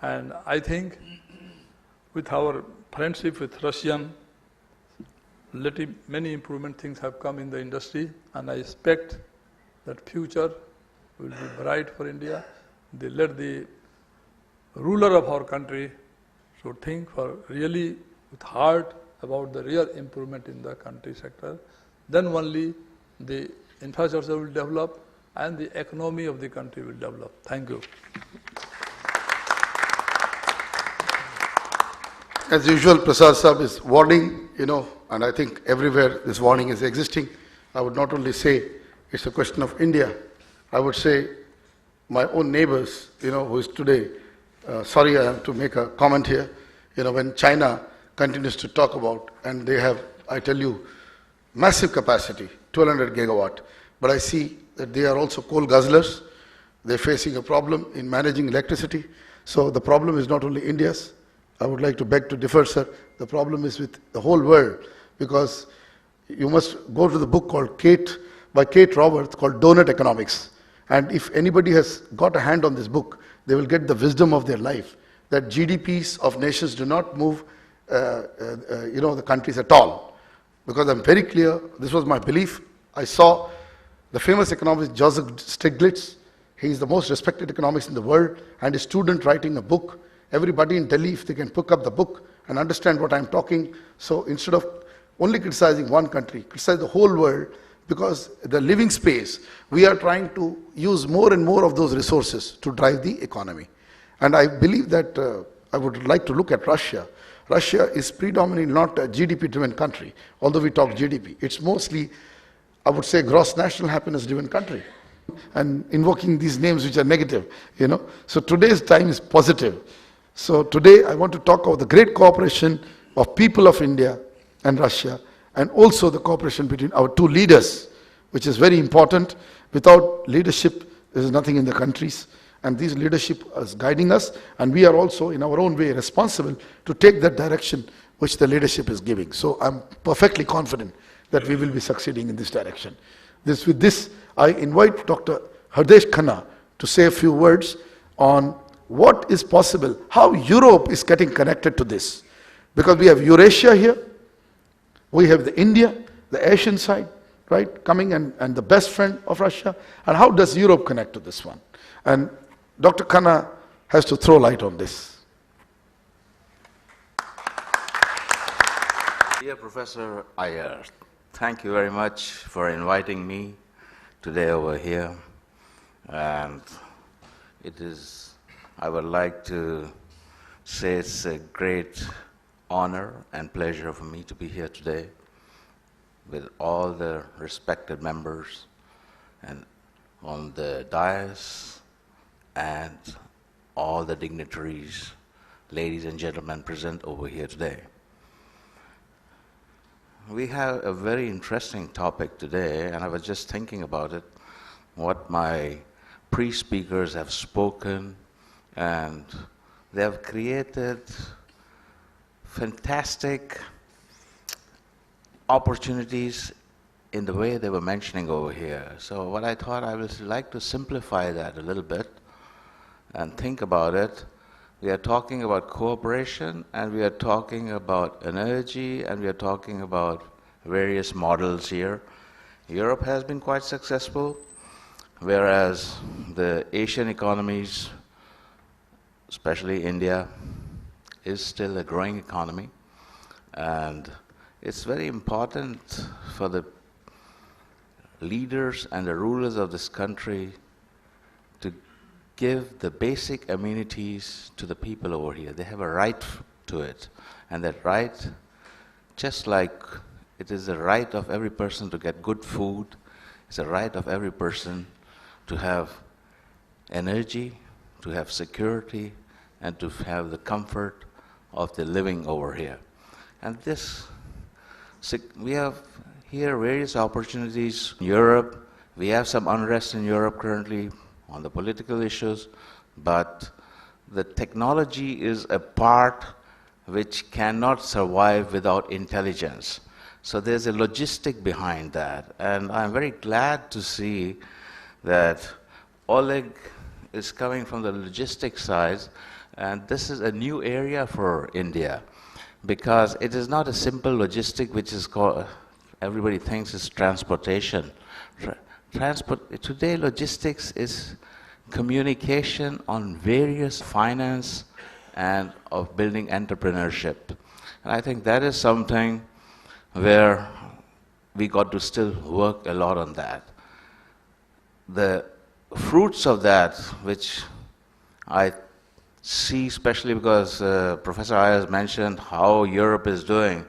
And I think with our friendship with Russian, many improvement things have come in the industry, and I expect that future will be bright for India. Let the ruler of our country should think for really with heart about the real improvement in the country sector. Then only the infrastructure will develop and the economy of the country will develop. Thank you. As usual, Prasad Sahab is warning, and I think everywhere this warning is existing. I would not only say it's a question of India, I would say my own neighbors, who is today Sorry, I have to make a comment here. You know, when China continues to talk about, and they have, I tell you, massive capacity, 1200 gigawatt, but I see that they are also coal guzzlers. They're facing a problem in managing electricity. So the problem is not only India's. I would like to beg to differ, sir. The problem is with the whole world, because you must go to the book called by Kate Roberts called Donut Economics. And if anybody has got a hand on this book, they will get the wisdom of their life, that GDPs of nations do not move the countries at all. Because I'm very clear, this was my belief. I saw the famous economist Joseph Stiglitz. He is the most respected economist in the world, and a student writing a book. Everybody in Delhi, if they can pick up the book and understand what I'm talking, so instead of only criticizing one country, criticize the whole world, because the living space, we are trying to use more and more of those resources to drive the economy. And I believe that I would like to look at Russia. Russia is predominantly not a GDP-driven country, although we talk GDP. It's mostly, I would say, gross national happiness-driven country. And invoking these names which are negative, you know. So today's time is positive. So today I want to talk about the great cooperation of people of India and Russia, and also the cooperation between our two leaders, which is very important. Without leadership, there is nothing in the countries. And this leadership is guiding us, and we are also, in our own way, responsible to take that direction which the leadership is giving. So I'm perfectly confident that we will be succeeding in this direction. With this, I invite Dr. Hardesh Khanna to say a few words on what is possible, how Europe is getting connected to this. Because we have Eurasia here, we have the India, the Asian side, right, coming and the best friend of Russia. And how does Europe connect to this one? And Dr. Khanna has to throw light on this. Dear Professor Iyer, thank you very much for inviting me today over here. And I would like to say it's a great honor and pleasure for me to be here today with all the respected members and on the dais and all the dignitaries, ladies and gentlemen present over here today. We have a very interesting topic today, and I was just thinking about it, what my pre-speakers have spoken, and they have created fantastic opportunities in the way they were mentioning over here. So what I thought, I would like to simplify that a little bit and think about it. We are talking about cooperation, and we are talking about energy, and we are talking about various models here. Europe has been quite successful, whereas the Asian economies, especially India, is still a growing economy. And it's very important for the leaders and the rulers of this country to give the basic amenities to the people over here. They have a right to it. And that right, just like it is the right of every person to get good food, it's a right of every person to have energy, to have security, and to have the comfort of the living over here. And we have here various opportunities in Europe. We have some unrest in Europe currently on the political issues, but the technology is a part which cannot survive without intelligence. So there's a logistic behind that, and I'm very glad to see that Oleg is coming from the logistics side, and this is a new area for India, because it is not a simple logistic which is called, everybody thinks it's transportation. Today logistics is communication on various finance and of building entrepreneurship. And I think that is something where we got to still work a lot on that. The fruits of that, which I see, especially because Professor Ayers mentioned how Europe is doing.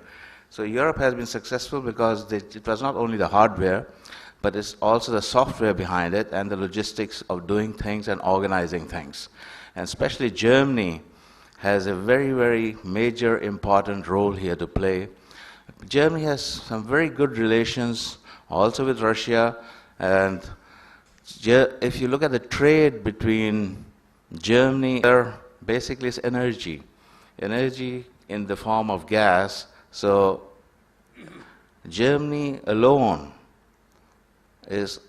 So Europe has been successful because it was not only the hardware, but it's also the software behind it and the logistics of doing things and organizing things. and especially Germany has a very, very major, important role here to play. Germany has some very good relations also with Russia, and if you look at the trade between Germany, there basically is energy in the form of gas. So Germany alone is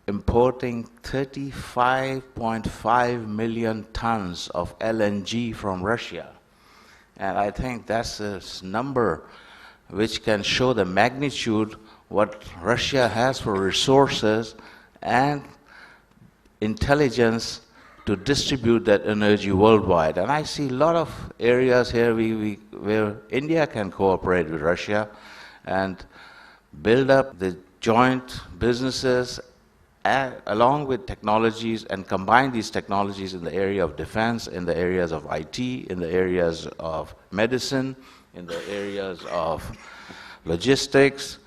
importing 35.5 million tons of LNG from Russia. And I think that's a number which can show the magnitude what Russia has for resources and intelligence to distribute that energy worldwide. And I see a lot of areas here where India can cooperate with Russia and build up the joint businesses along with technologies, and combine these technologies in the area of defense, in the areas of IT, in the areas of medicine, in the areas of logistics,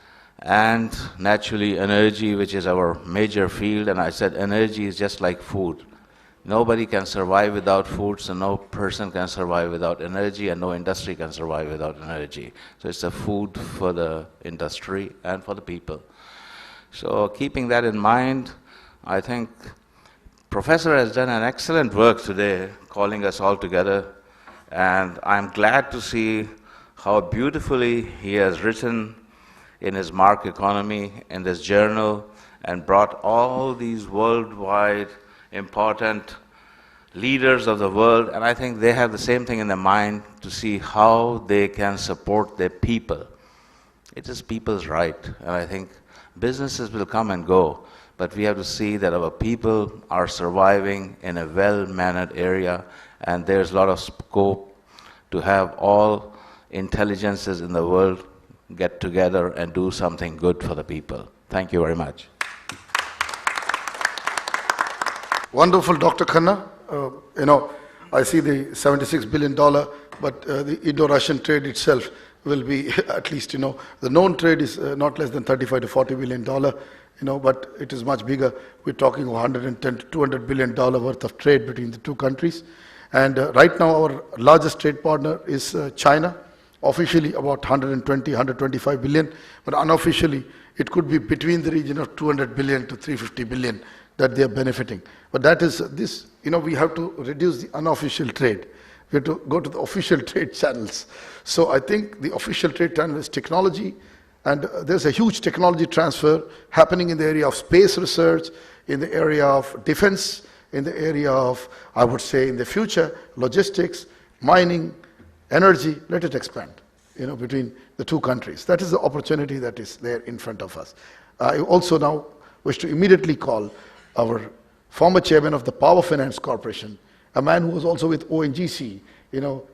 and naturally energy, which is our major field. And I said energy is just like food. Nobody can survive without food, so no person can survive without energy, and no industry can survive without energy. So it's a food for the industry and for the people. So keeping that in mind, I think Professor has done an excellent work today, calling us all together, and I'm glad to see how beautifully he has written in his Mark Economy, in this journal, and brought all these worldwide important leaders of the world, and I think they have the same thing in their mind, to see how they can support their people. It is people's right, and I think businesses will come and go, but we have to see that our people are surviving in a well-mannered area, and there's a lot of scope to have all intelligences in the world get together and do something good for the people. Thank you very much. Wonderful, Dr. Khanna. I see the $76 billion, but the Indo-Russian trade itself will be at least, the known trade is not less than $35 to $40 billion, but it is much bigger. We're talking $110 to $200 billion worth of trade between the two countries. And right now, our largest trade partner is China, officially about 125 billion, but unofficially, it could be between the region of 200 billion to 350 billion that they are benefiting. But that is this, we have to reduce the unofficial trade. We have to go to the official trade channels. So I think the official trade channel is technology, and there's a huge technology transfer happening in the area of space research, in the area of defense, in the area of, I would say, in the future, logistics, mining, energy. Let it expand, between the two countries. That is the opportunity that is there in front of us. I also now wish to immediately call our former chairman of the Power Finance Corporation, a man who was also with ONGC.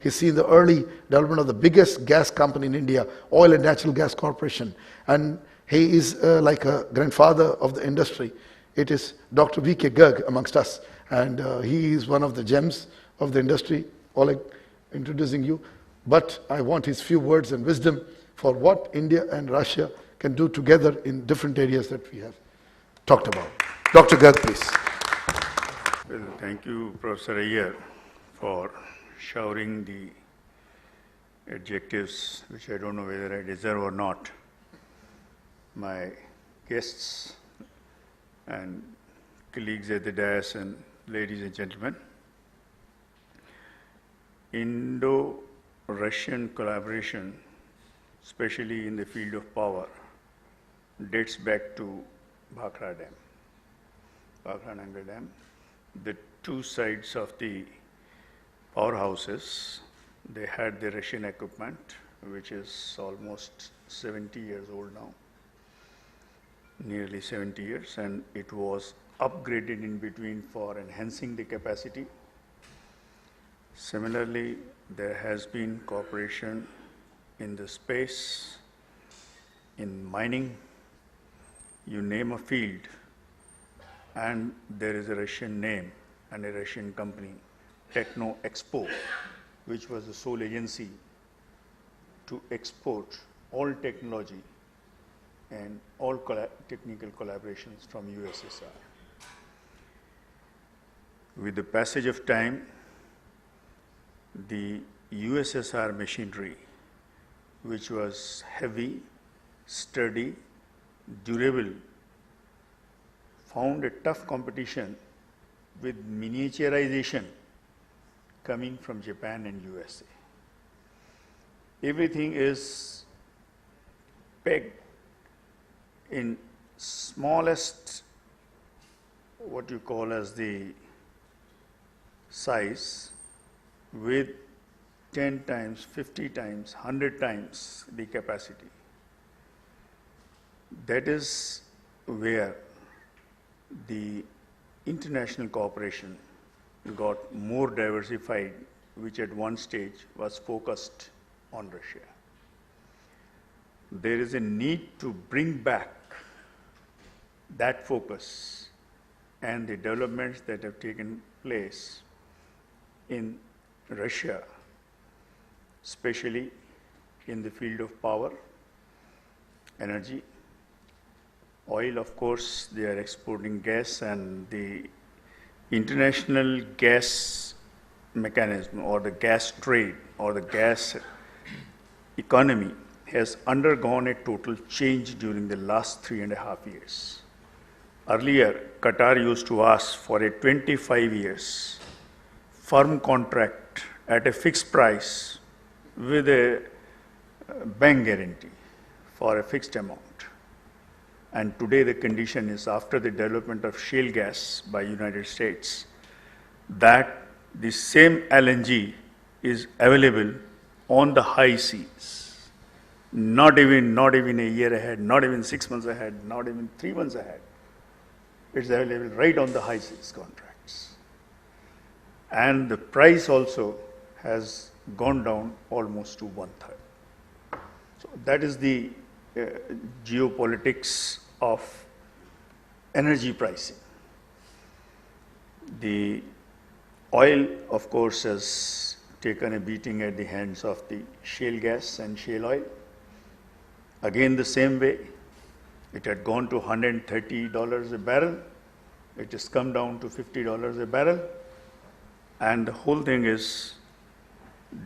He's seen the early development of the biggest gas company in India, Oil and Natural Gas Corporation. And he is like a grandfather of the industry. It is Dr. V.K. Garg amongst us. And he is one of the gems of the industry. Oleg, introducing you. But I want his few words and wisdom for what India and Russia can do together in different areas that we have talked about. Dr. Garg, please. Well, thank you, Professor Iyer, for showering the adjectives, which I don't know whether I deserve or not. My guests and colleagues at the dais and ladies and gentlemen, Indo-Russian collaboration, especially in the field of power, dates back to Bhakra Dam, Bhakra-Nangal Dam. The two sides of the powerhouses, they had the Russian equipment, which is almost 70 years old now, nearly 70 years, and it was upgraded in between for enhancing the capacity. Similarly, there has been cooperation in the space, in mining, you name a field, and there is a Russian name and a Russian company, Techno Expo, which was the sole agency to export all technology and all technical collaborations from USSR. With the passage of time, the USSR machinery, which was heavy, sturdy, durable, found a tough competition with miniaturization coming from Japan and USA. Everything is pegged in smallest, what you call as the size, with 10 times, 50 times, 100 times the capacity. That is where the international cooperation got more diversified, which at one stage was focused on Russia. There is a need to bring back that focus and the developments that have taken place in Russia, especially in the field of power, energy, oil. Of course, they are exporting gas, and the international gas mechanism or the gas trade or the gas economy has undergone a total change during the last 3.5 years. Earlier, Qatar used to ask for a 25 years firm contract at a fixed price with a bank guarantee for a fixed amount. And today the condition is, after the development of shale gas by United States, that the same LNG is available on the high seas. Not even a year ahead, not even 6 months ahead, not even 3 months ahead. It's available right on the high seas contracts. And the price also has gone down almost to 1/3. So that is the geopolitics of energy pricing. The oil, of course, has taken a beating at the hands of the shale gas and shale oil. Again, the same way, it had gone to $130 a barrel. It has come down to $50 a barrel. And the whole thing is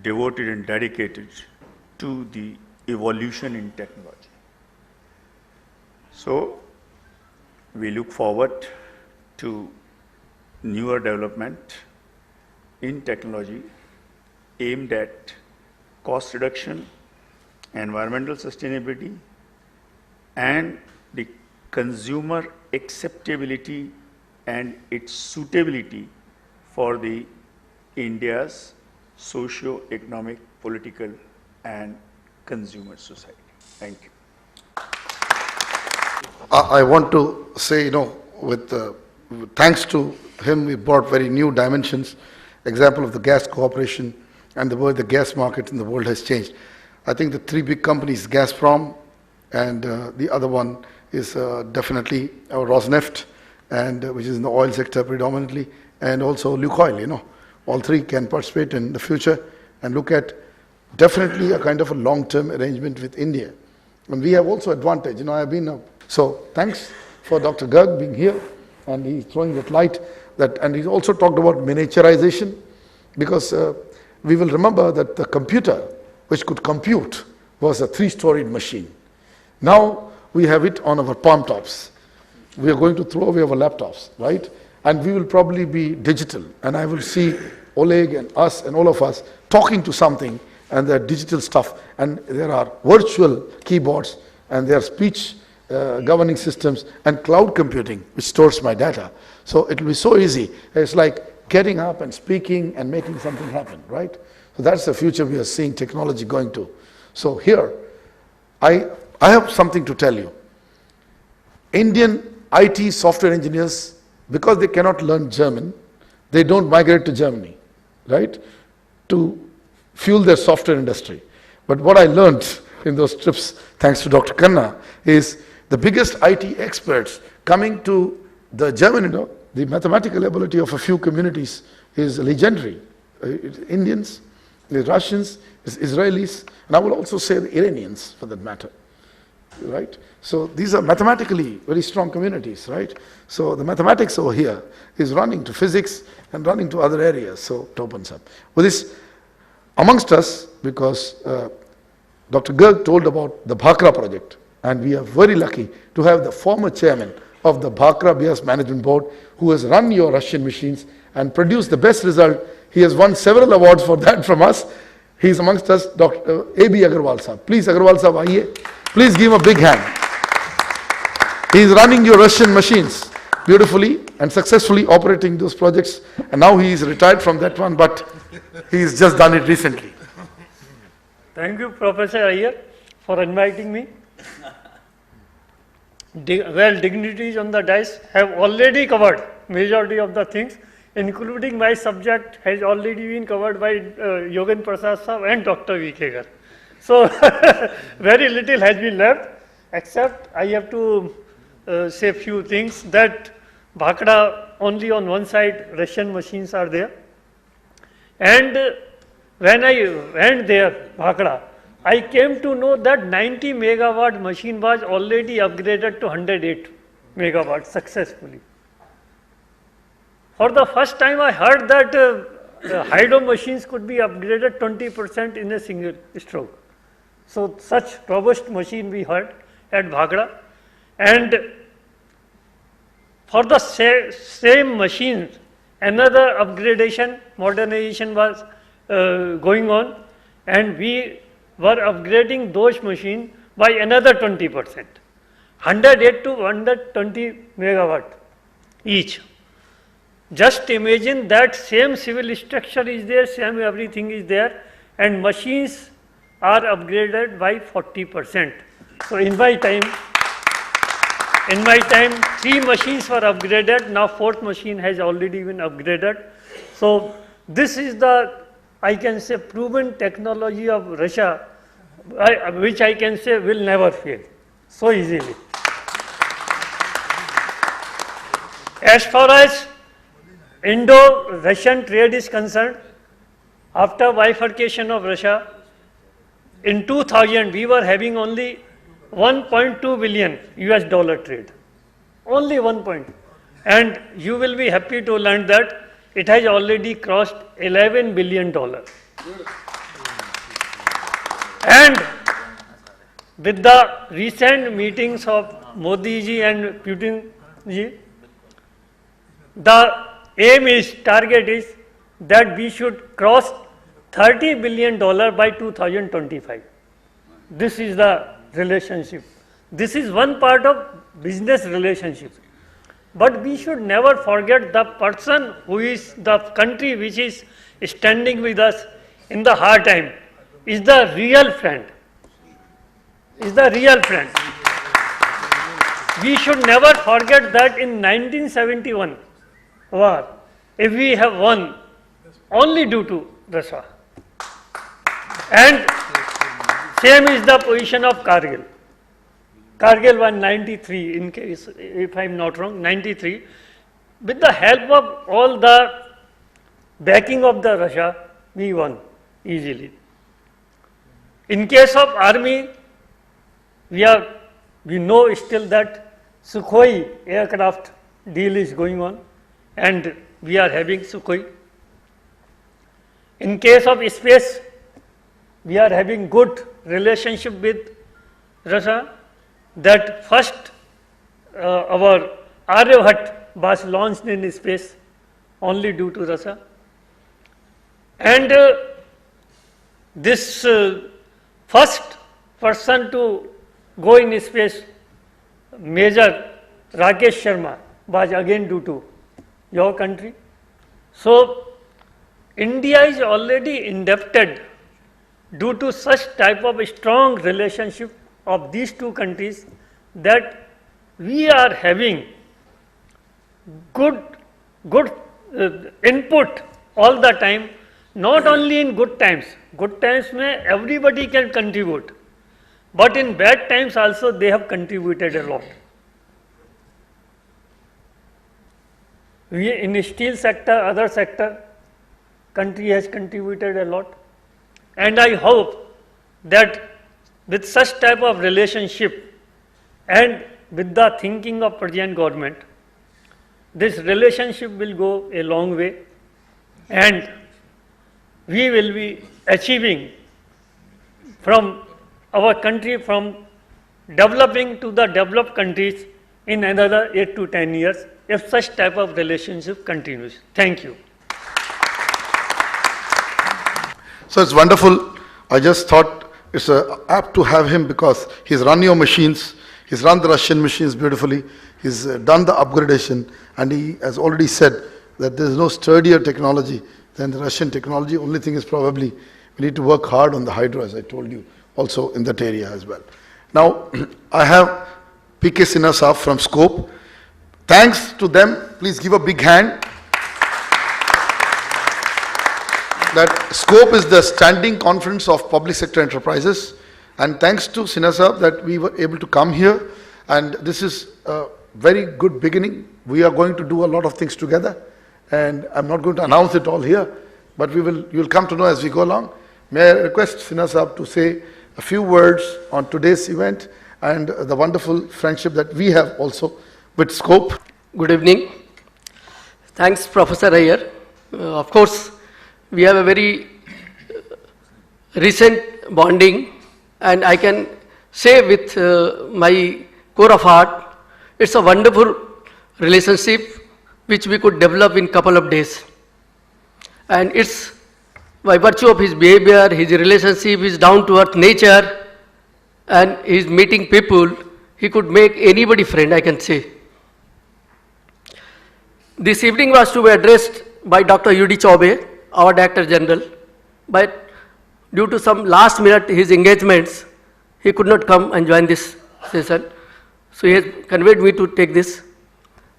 devoted and dedicated to the evolution in technology. So, we look forward to newer development in technology aimed at cost reduction, environmental sustainability, and the consumer acceptability and its suitability for the India's socio-economic, political, and consumer society. Thank you. I want to say, with thanks to him, we brought very new dimensions. Example of the gas cooperation and the way the gas market in the world has changed. I think the three big companies, Gazprom, and the other one is definitely Rosneft, and which is in the oil sector predominantly, and also Lukoil. All three can participate in the future and look at definitely a kind of a long-term arrangement with India. And we have also advantage. I've been so thanks for Dr. Garg being here, and he's throwing that light. And he's also talked about miniaturization, because we will remember that the computer, which could compute, was a 3-storied machine. Now we have it on our palm tops. We are going to throw away our laptops, right? And we will probably be digital. And I will see Oleg and us and all of us talking to something, and their digital stuff. And there are virtual keyboards, and there are speech governing systems, and cloud computing, which stores my data. So it will be so easy. It's like getting up and speaking and making something happen, right? So that's the future we are seeing technology going to. So here, I have something to tell you. Indian IT software engineers, because they cannot learn German, they don't migrate to Germany, right, to fuel their software industry. But what I learned in those trips, thanks to Dr. Khanna, is the biggest IT experts coming to the German, the mathematical ability of a few communities is legendary. Indians, the Russians, the Israelis, and I will also say the Iranians for that matter, right? So these are mathematically very strong communities, right? So the mathematics over here is running to physics and running to other areas, so it opens up. With this, amongst us because Dr. Garg told about the Bhakra project, and we are very lucky to have the former chairman of the Bhakra BS Management Board who has run your Russian machines and produced the best result. He has won several awards for that from us. He is amongst us, Dr. A.B. Agarwal Sahab. Please, Agarwal Sahab, aiye. Please give him a big hand. He is running your Russian machines beautifully and successfully operating those projects. And now he is retired from that one, but he has just done it recently. Thank you, Professor Iyer, for inviting me. Well, dignitaries on the dais have already covered majority of the things, including my subject has already been covered by Yogen Prasad Sahab and Dr. V.K. Garg. So, very little has been left, except I have to say a few things that Bhakra, only on one side Russian machines are there. And when I went there, Bhakra, I came to know that 90 megawatt machine was already upgraded to 108 megawatt successfully. For the first time I heard that hydro machines could be upgraded 20% in a single stroke. So such robust machine we heard at Bhakra. And for the same machines, another upgradation, modernization was going on, and we were upgrading those machines by another 20%, 108 to 120 megawatt each. Just imagine that same civil structure is there, same everything is there, and machines are upgraded by 40%. So in my time, 3 machines were upgraded, now 4th machine has already been upgraded. So this is the, I can say, proven technology of Russia, which I can say will never fail so easily. As far as Indo-Russian trade is concerned, after bifurcation of Russia, in 2000 we were having only 1.2 billion US dollar trade. Only 1 point. And you will be happy to learn that it has already crossed $11 billion. And with the recent meetings of Modi ji and Putin ji, the aim is, target is that we should cross $30 billion by 2025. This is the relationship. This is one part of business relationship. But we should never forget the person who is the country which is standing with us in the hard time is the real friend. Is the real friend. We should never forget that in 1971 war, if we have won only due to Russia. And same is the position of Kargil. Kargil was 93, in case, if I am not wrong, 93. With the help of all the backing of the Russia, we won easily. In case of army, we know still that Sukhoi aircraft deal is going on, and we are having Sukhoi. In case of space, we are having good relationship with Russia. That first our Aryabhat was launched in space only due to Russia. And this first person to go in space, Major Rakesh Sharma, was again due to your country. So India is already indebted due to such type of strong relationship of these two countries, that we are having good input all the time, not only in good times. Good times may everybody can contribute, but in bad times also they have contributed a lot. We in steel sector, other sector, country has contributed a lot, and I hope that with such type of relationship and with the thinking of present government, this relationship will go a long way, and we will be achieving from our country from developing to the developed countries in another 8 to 10 years if such type of relationship continues. Thank you. So it's wonderful. I just thought it's apt to have him because he's run your machines, he's run the Russian machines beautifully, he's done the upgradation, and he has already said that there's no sturdier technology than the Russian technology. Only thing is probably we need to work hard on the hydro, as I told you, also in that area as well. Now, I have PK Sinha Saab from Scope. Thanks to them. Please give a big hand. That Scope is the Standing Conference of Public Sector Enterprises, and thanks to Sinha Saab that we were able to come here, and this is a very good beginning. We are going to do a lot of things together, and I'm not going to announce it all here, but you will come to know as we go along. May I request Sinha Saab to say a few words on today's event and the wonderful friendship that we have also with Scope. Good evening. Thanks, Professor Iyer. Of course, we have a very recent bonding, and I can say with my core of heart, it's a wonderful relationship which we could develop in couple of days. And it's by virtue of his behavior, his relationship, his down-to-earth nature, and his meeting people, he could make anybody friend, I can say. This evening was to be addressed by Dr. UD Chaube, our Director General, but due to some last minute his engagements, he could not come and join this session. So he has conveyed me to take this.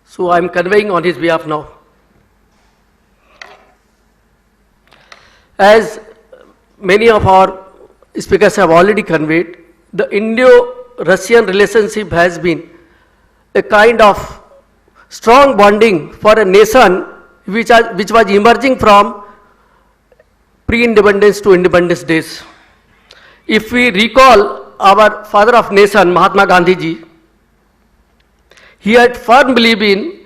So I am conveying on his behalf now. As many of our speakers have already conveyed, the Indo-Russian relationship has been a kind of strong bonding for a nation which was emerging from pre-independence to independence days. If we recall our father of nation, Mahatma Gandhi ji, he had firm belief in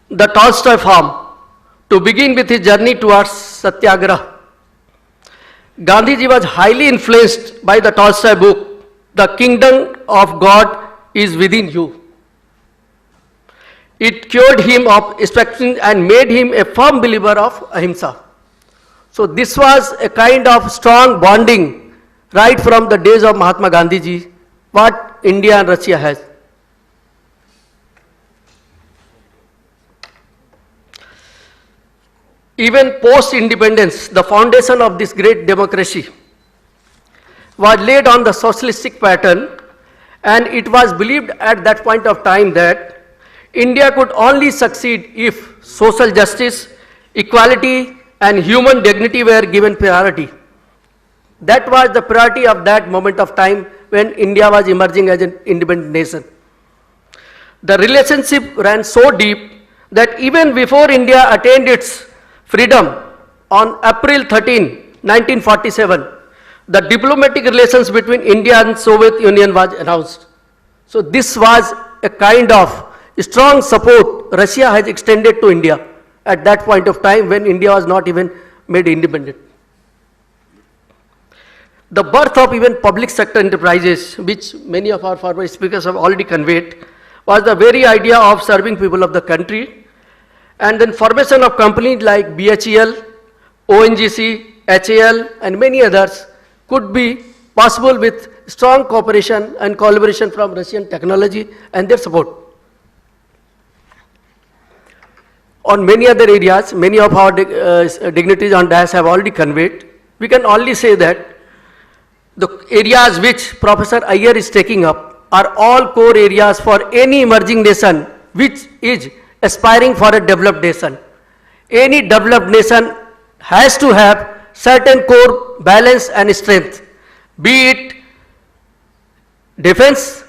the Tolstoy form to begin with his journey towards Satyagraha. Gandhi ji was highly influenced by the Tolstoy book, The Kingdom of God is Within You. It cured him of expectation and made him a firm believer of ahimsa. So this was a kind of strong bonding right from the days of Mahatma Gandhi ji, what India and Russia has. Even post-independence, the foundation of this great democracy was laid on the socialistic pattern, and it was believed at that point of time that India could only succeed if social justice, equality, and human dignity were given priority. That was the priority of that moment of time when India was emerging as an independent nation. The relationship ran so deep that even before India attained its freedom on April 13, 1947, the diplomatic relations between India and Soviet Union was announced. So this was a kind of strong support Russia has extended to India at that point of time when India was not even made independent. The birth of even public sector enterprises, which many of our former speakers have already conveyed, was the very idea of serving people of the country. And then formation of companies like BHEL, ONGC, HAL, and many others could be possible with strong cooperation and collaboration from Russian technology and their support. On many other areas, many of our dignitaries on dais have already conveyed. We can only say that the areas which Professor Iyer is taking up are all core areas for any emerging nation which is aspiring for a developed nation. Any developed nation has to have certain core balance and strength, be it defense,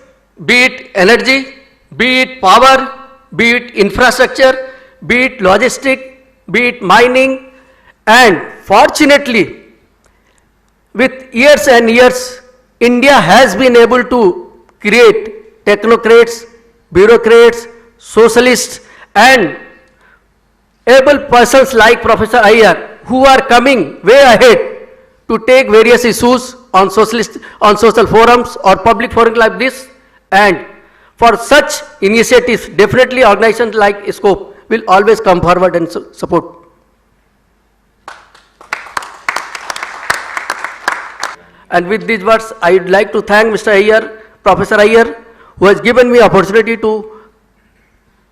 be it energy, be it power, be it infrastructure, be it logistic, be it mining, and fortunately, with years and years, India has been able to create technocrats, bureaucrats, socialists, and able persons like Professor Iyer who are coming way ahead to take various issues on social forums or public forums like this, and for such initiatives, definitely organizations like SCOPE will always come forward and support. And with these words, I would like to thank Mr. Iyer, Professor Iyer, who has given me opportunity to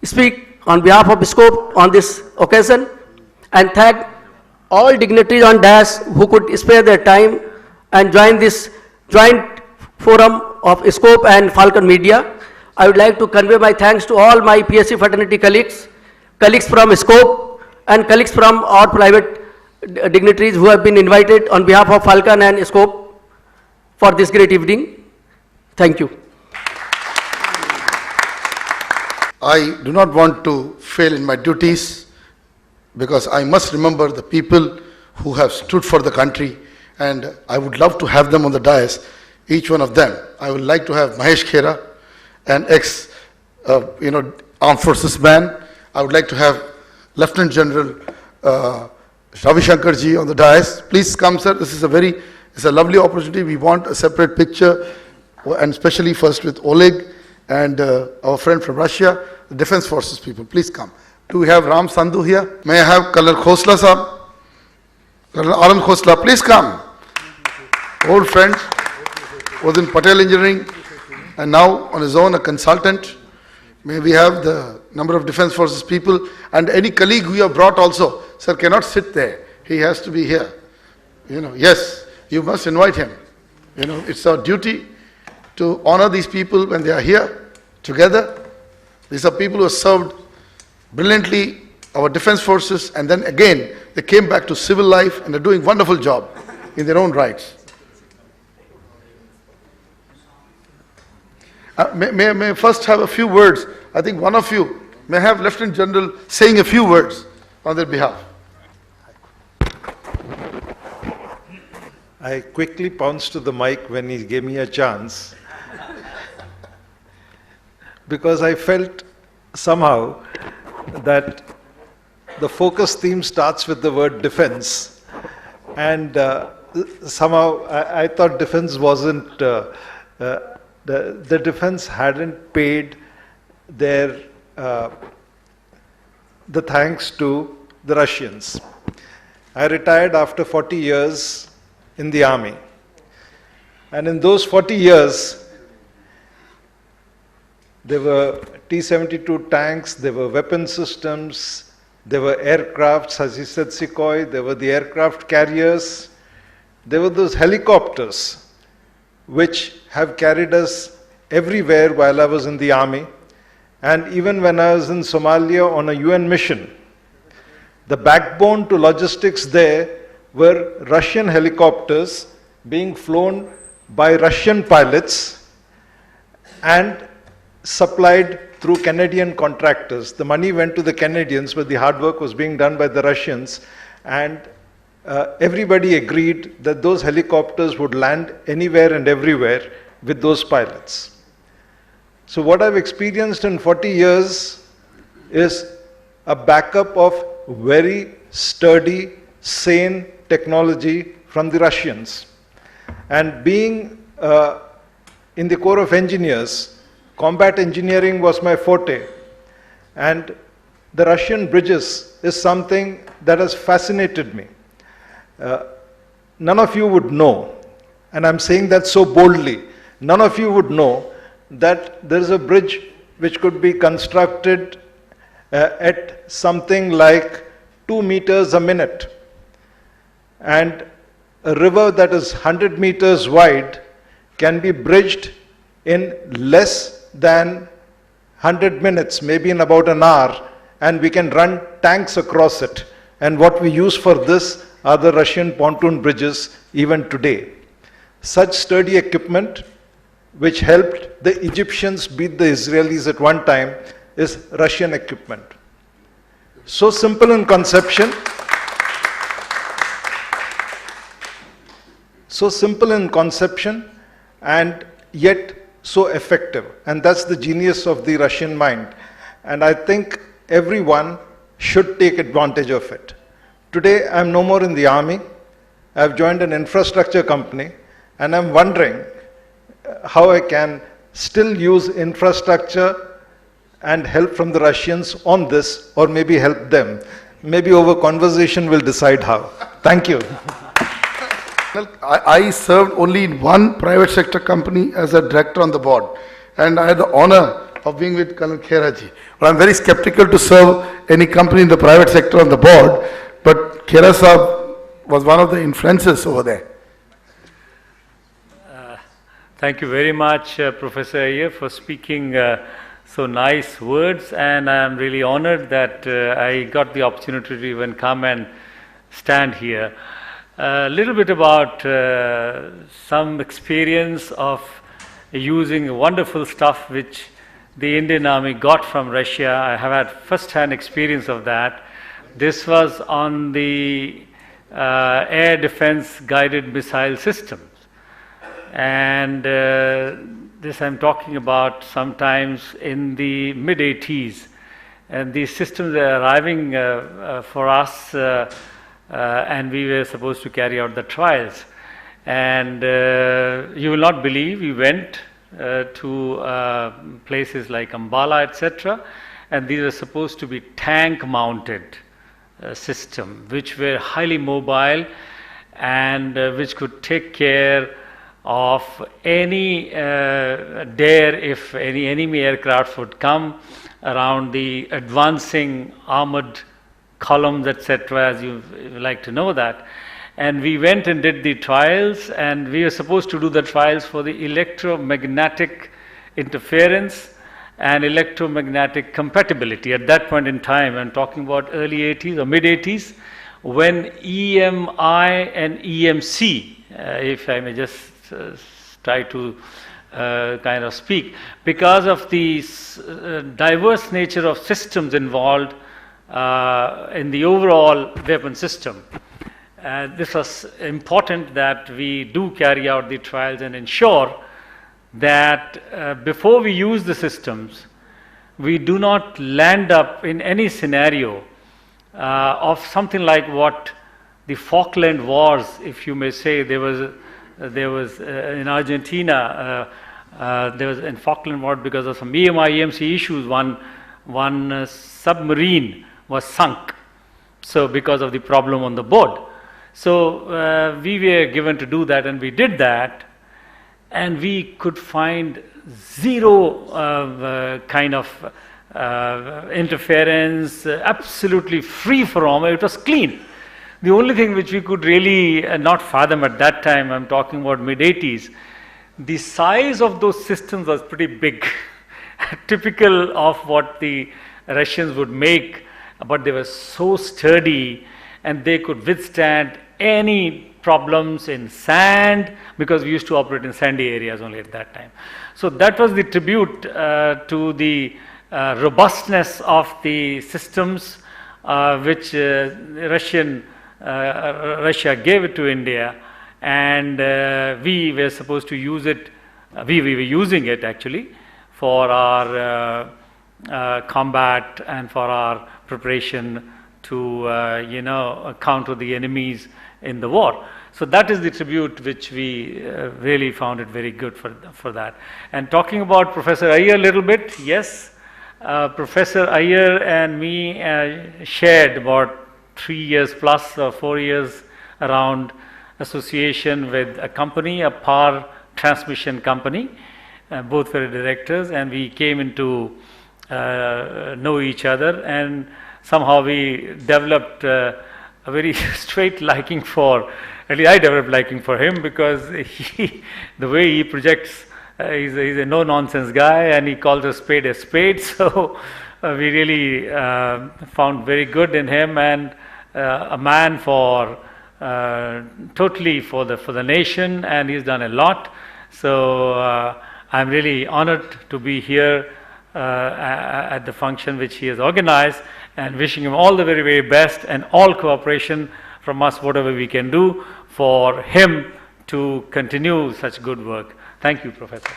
speak on behalf of SCOPE on this occasion, and thank all dignitaries on dais who could spare their time and join this joint forum of SCOPE and Falcon Media. I would like to convey my thanks to all my PSC fraternity colleagues, colleagues from SCOPE, and colleagues from our private dignitaries who have been invited on behalf of Falcon and SCOPE for this great evening. Thank you. I do not want to fail in my duties because I must remember the people who have stood for the country, and I would love to have them on the dais, each one of them. I would like to have Mahesh Khera, an armed forces man. I would like to have Lieutenant General Ravi Shankar ji on the dais. Please come, sir. This is it's a lovely opportunity. We want a separate picture, and especially first with Oleg and our friend from Russia, the Defense Forces people. Please come. Do we have Ram Sandhu here? May I have Colonel Khosla sahab? Colonel Anand Khosla, please come. Old friend, was in Patel Engineering and now on his own a consultant. May we have the number of Defense Forces people, and any colleague who you have brought also. Sir cannot sit there. He has to be here. Yes, you must invite him. It's our duty to honor these people when they are here together. These are people who have served brilliantly our defense forces, and then again they came back to civil life and are doing wonderful job in their own rights. May I first have a few words? I think one of you may have Lieutenant General saying a few words on their behalf. I quickly pounced to the mic when he gave me a chance because I felt somehow that the focus theme starts with the word defense, and somehow I thought defense wasn't, the defense hadn't paid their, the thanks to the Russians. I retired after 40 years in the army, and in those 40 years there were T-72 tanks, there were weapon systems, there were aircrafts, as he said, Sukhoi, there were the aircraft carriers, there were those helicopters which have carried us everywhere while I was in the army, and even when I was in Somalia on a UN mission. The backbone to logistics there were Russian helicopters being flown by Russian pilots and supplied through Canadian contractors. The money went to the Canadians, but the hard work was being done by the Russians, and everybody agreed that those helicopters would land anywhere and everywhere with those pilots. So what I've experienced in 40 years is a backup of very sturdy, sane technology from the Russians. And being in the Corps of Engineers, combat engineering was my forte, and the Russian bridges is something that has fascinated me. None of you would know, and I'm saying that so boldly, none of you would know that there is a bridge which could be constructed at something like 2 meters a minute, and a river that is 100 meters wide can be bridged in less than 100 minutes, maybe in about an hour, and we can run tanks across it. And what we use for this are the Russian pontoon bridges even today. Such sturdy equipment, which helped the Egyptians beat the Israelis at one time, is Russian equipment. So simple in conception, and yet so effective. And that's the genius of the Russian mind. And I think everyone should take advantage of it. Today, I'm no more in the army. I've joined an infrastructure company, and I'm wondering how I can still use infrastructure and help from the Russians on this, or maybe help them. Maybe over conversation we'll decide how. Thank you. Well, I served only in one private sector company as a director on the board, and I had the honor of being with Colonel Kheraji. Well, I'm very skeptical to serve any company in the private sector on the board, but Khera Saab was one of the influences over there. Thank you very much, Professor Iyer, for speaking so nice words, and I am really honored that I got the opportunity to even come and stand here. A little bit about some experience of using wonderful stuff which the Indian Army got from Russia. I have had first-hand experience of that. This was on the air defense guided missile systems. And this I'm talking about sometimes in the mid-80s. And these systems are arriving for us, and we were supposed to carry out the trials. And you will not believe, we went to places like Ambala, etc. And these are supposed to be tank-mounted system, which were highly mobile and which could take care of any dare if any enemy aircraft would come around the advancing armored columns, etc., as you like to know that. And we went and did the trials, and we were supposed to do the trials for the electromagnetic interference and electromagnetic compatibility. At that point in time, I'm talking about early 80s or mid 80s, when EMI and EMC, if I may just try to kind of speak, because of the diverse nature of systems involved in the overall weapon system. This was important that we do carry out the trials and ensure that before we use the systems, we do not land up in any scenario of something like what the Falkland Wars, if you may say. There was in Argentina, there was in Falkland War, because of some EMI, EMC issues, one submarine was sunk. So because of the problem on the board. So we were given to do that, and we did that, and we could find zero kind of interference, absolutely free from it. It was clean. The only thing which we could really not fathom at that time, I'm talking about mid-80s, the size of those systems was pretty big, typical of what the Russians would make, but they were so sturdy and they could withstand any problems in sand, because we used to operate in sandy areas only at that time. So that was the tribute to the robustness of the systems which Russia gave it to India, and we were supposed to use it, we were using it actually for our combat and for our preparation to counter the enemies in the war. So that is the tribute which we really found it very good for that. And talking about Professor Iyer a little bit, yes, Professor Iyer and me shared about 3 years plus or 4 years around association with a company, a power transmission company. Both were directors, and we came into know each other, and somehow we developed a very straight liking for, at least I developed liking for him, because the way he projects, he's a no-nonsense guy, and he calls a spade. So we really found very good in him, and a man for totally for the nation, and he's done a lot. So I'm really honored to be here at the function which he has organized, and wishing him all the very, very best and all cooperation from us, whatever we can do for him to continue such good work. Thank you, Professor.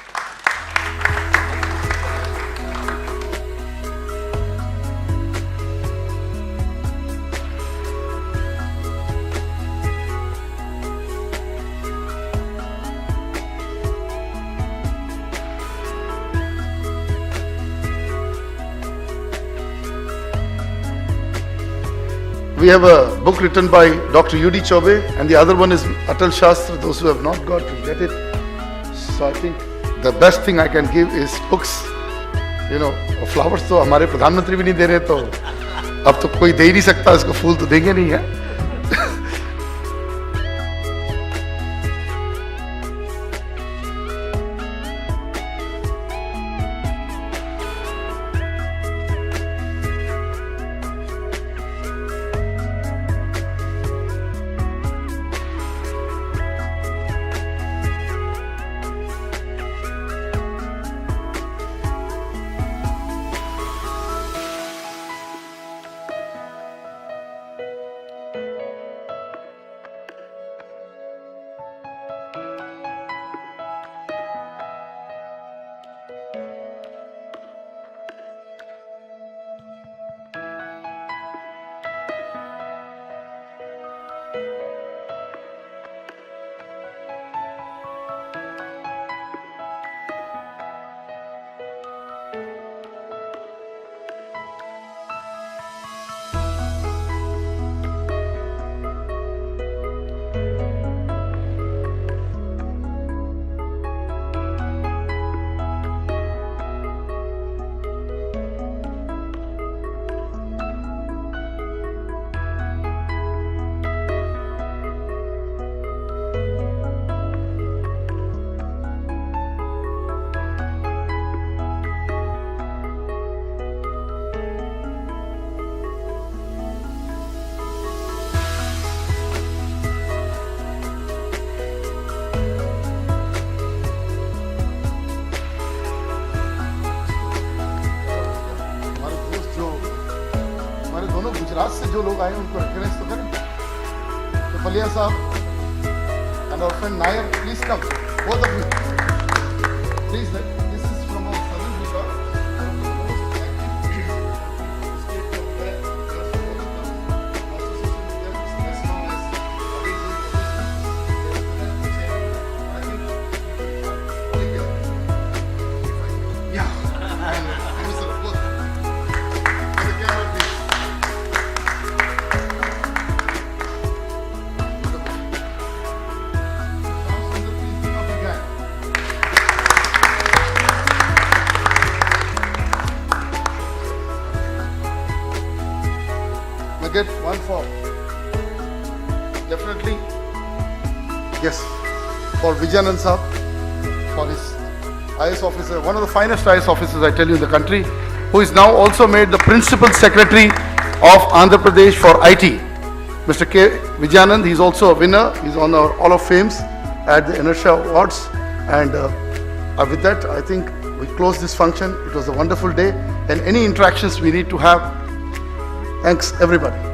we have a book written by Dr. UD Chobe, and the other one is Atal Shastra, those who have not got to get it. So I think the best thing I can give is books. You know, flowers तो हमारे प्रधानमंत्री भी नहीं दे रहे, तो अब तो कोई दे ही नहीं सकता, इसको फूल तो देंगे नहीं है. गुजरात से जो लोग आए उनको रिकग्नाइज तो करें. तो पलिया साहब and our friend Nair, please come, both of you. Please, this is from our southern Gujarat. Get one for definitely, yes, for Vijayanand Saab, for his IS officer, one of the finest IS officers I tell you in the country, who is now also made the principal secretary of Andhra Pradesh for IT. Mr. K. Vijayanand, he's also a winner. He's on our Hall of Fames at the Inertia Awards. And with that, I think we close this function. It was a wonderful day, and any interactions we need to have. Thanks, everybody.